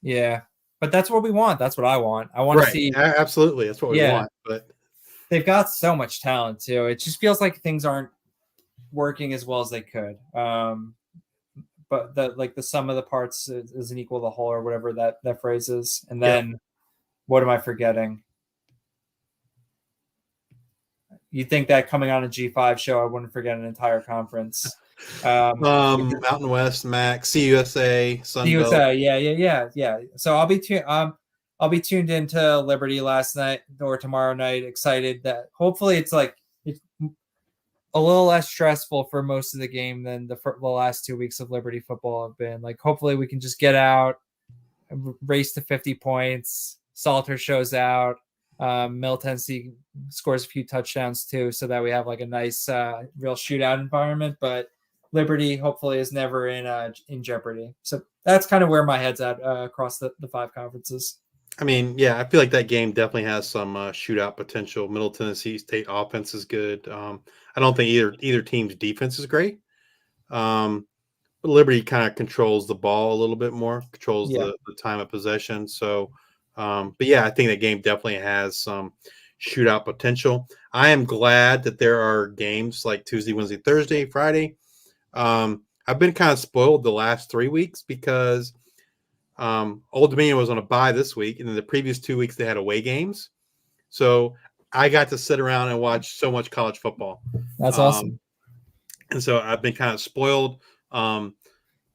Yeah. But that's what we want. That's what I want. I want to see. Absolutely. That's what we want. But they've got so much talent too. It just feels like things aren't working as well as they could. But the sum of the parts isn't equal to the whole, or whatever that phrase is. And then what am I forgetting? You think that coming on a G5 show, I wouldn't forget an entire conference. Mountain West, Mac, CUSA, He was, Sunbelt. yeah. So I'll be tuned into Liberty last night or tomorrow night. Excited that hopefully it's a little less stressful for most of the game than the last 2 weeks of Liberty football have been. Like, hopefully we can just get out, race to 50 points. Salter shows out. Middle Tennessee scores a few touchdowns too, so that we have like a nice, real shootout environment. But Liberty hopefully is never in jeopardy. So that's kind of where my head's at across the five conferences. I mean, yeah, I feel like that game definitely has some shootout potential. Middle Tennessee State offense is good. I don't think either team's defense is great. But Liberty kind of controls the ball a little bit more, controls Yeah. the time of possession. So, but yeah, I think that game definitely has some shootout potential. I am glad that there are games like Tuesday, Wednesday, Thursday, Friday. I've been kind of spoiled the last 3 weeks because Old Dominion was on a bye this week, and in the previous 2 weeks they had away games. So I got to sit around and watch so much college football. That's awesome. And so I've been kind of spoiled.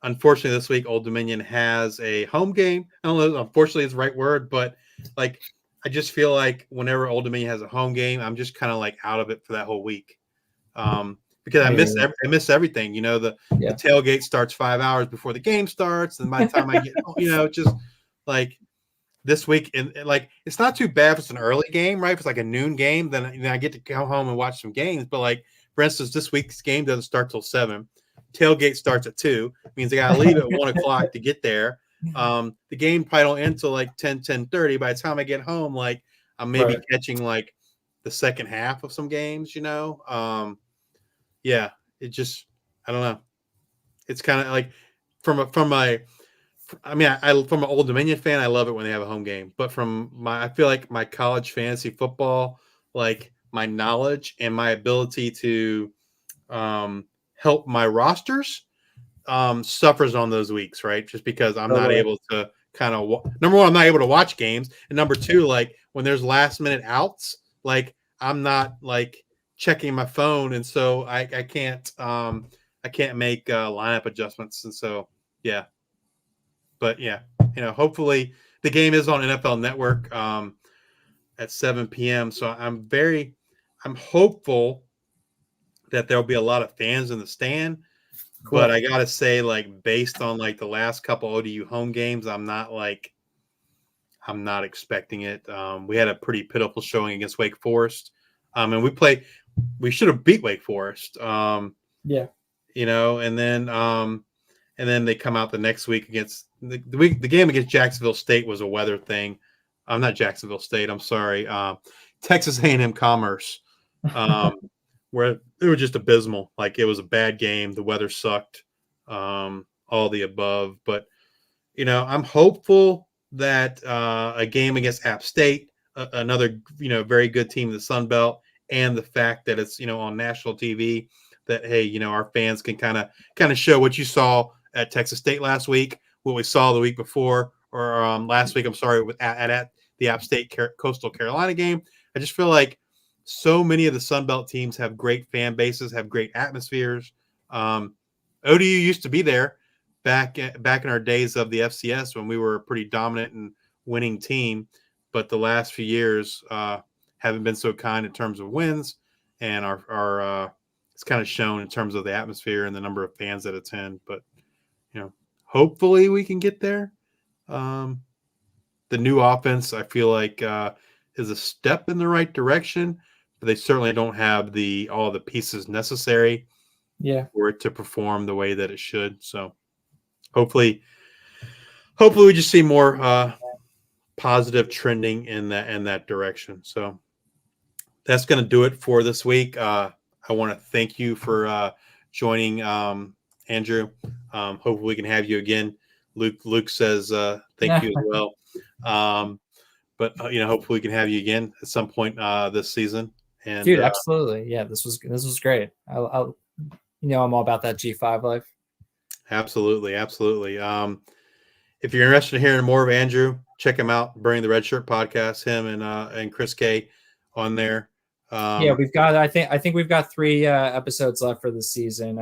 Unfortunately, this week Old Dominion has a home game. I don't know, unfortunately is the right word, but like I just feel like whenever Old Dominion has a home game, I'm just kind of like out of it for that whole week. Because I miss everything. You know, the tailgate starts 5 hours before the game starts, and by the time I get, just like this week, and like it's not too bad if it's an early game, right? If it's like a noon game, then I get to go home and watch some games. But like for instance, this week's game doesn't start till 7. Tailgate starts at 2. Means I gotta leave at 1:00 to get there. The game probably don't end till like 10:30. By the time I get home, like I'm maybe catching like the second half of some games. Yeah, it just I don't know. It's kind of like from an Old Dominion fan, I love it when they have a home game. But I feel like my college fantasy football, like my knowledge and my ability to help my rosters suffers on those weeks, right? Just because I'm not able to kind of number one, I'm not able to watch games, and number two, like when there's last minute outs, like I'm not like checking my phone, and so I can't make lineup adjustments, and so yeah. But yeah, hopefully the game is on NFL Network at 7 p.m. So I'm hopeful that there'll be a lot of fans in the stand. Cool. But I gotta say, like based on like the last couple ODU home games, I'm not expecting it. We had a pretty pitiful showing against Wake Forest, and we should have beat Wake Forest. And then they come out the next week against the game against Jacksonville State was a weather thing. I'm not Jacksonville State. I'm sorry. Texas A&M Commerce, where it was just abysmal. Like it was a bad game. The weather sucked. All the above. But I'm hopeful that a game against App State, another very good team in the Sun Belt, and the fact that it's on national TV, that hey, our fans can kind of show what you saw at Texas State last week, what we saw the week before, or last week. I'm sorry, at the App State Coastal Carolina game. I just feel like so many of the Sun Belt teams have great fan bases, have great atmospheres. ODU used to be there back in our days of the FCS when we were a pretty dominant and winning team, but the last few years haven't been so kind in terms of wins, and our it's kind of shown in terms of the atmosphere and the number of fans that attend. But hopefully we can get there. The new offense, I feel like, is a step in the right direction, but they certainly don't have all the pieces necessary for it to perform the way that it should. So hopefully we just see more positive trending in that direction. So that's going to do it for this week. I want to thank you for joining, Andrew. Hopefully we can have you again. Luke says thank you as well. But hopefully we can have you again at some point this season. And dude, absolutely, yeah. This was great. I'm all about that G5 life. Absolutely. If you're interested in hearing more of Andrew, check him out. Burning the Red Shirt podcast. Him and Chris K on there. Yeah, we've got. I think we've got 3 episodes left for the season.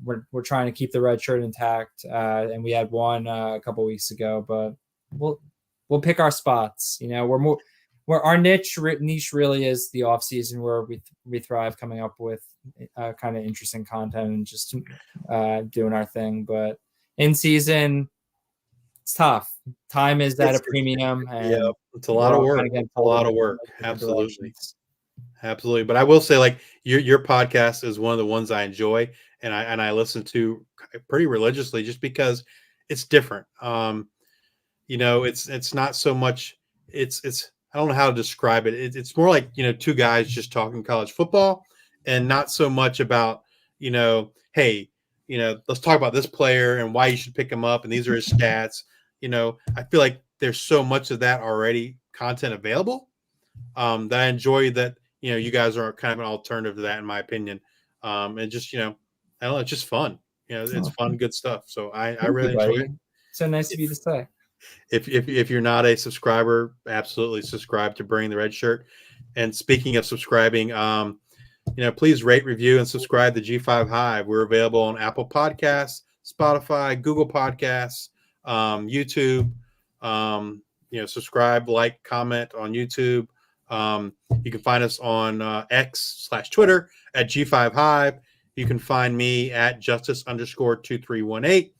We're trying to keep the red shirt intact, and we had one a couple weeks ago, but we'll pick our spots. You know, where our niche really is the off season, where we thrive coming up with kind of interesting content and just doing our thing. But in season, it's tough. Time is at a premium, and it's a lot of work. A lot of work. Absolutely. Absolutely. But I will say, like, your podcast is one of the ones I enjoy and I listen to pretty religiously just because it's different. You know, it's not so much it's I don't know how to describe it. It's more like, you know, two guys just talking college football and not so much about, you know, hey, you know, let's talk about this player and why you should pick him up and these are his stats. You know, I feel like there's so much of that already content available that I enjoy that, you know, you guys are kind of an alternative to that, in my opinion. And just, you know, I don't know, it's just fun. You know, it's fun, good stuff. So I really enjoy it. So nice of you to say. If you're not a subscriber, absolutely subscribe to Bring the Red Shirt. And speaking of subscribing, you know, please rate, review, and subscribe to G5 Hive. We're available on Apple Podcasts, Spotify, Google Podcasts, YouTube. You know, subscribe, like, comment on YouTube. You can find us on X/Twitter at G5 Hive. You can find me at Justice_2318.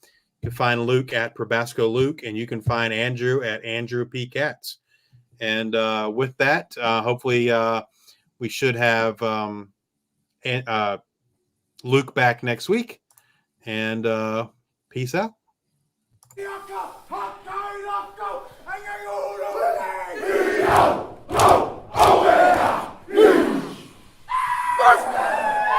You can find Luke at Probasco Luke, and you can find Andrew at Andrew P. Katz. And with that, hopefully we should have Luke back next week. And peace out.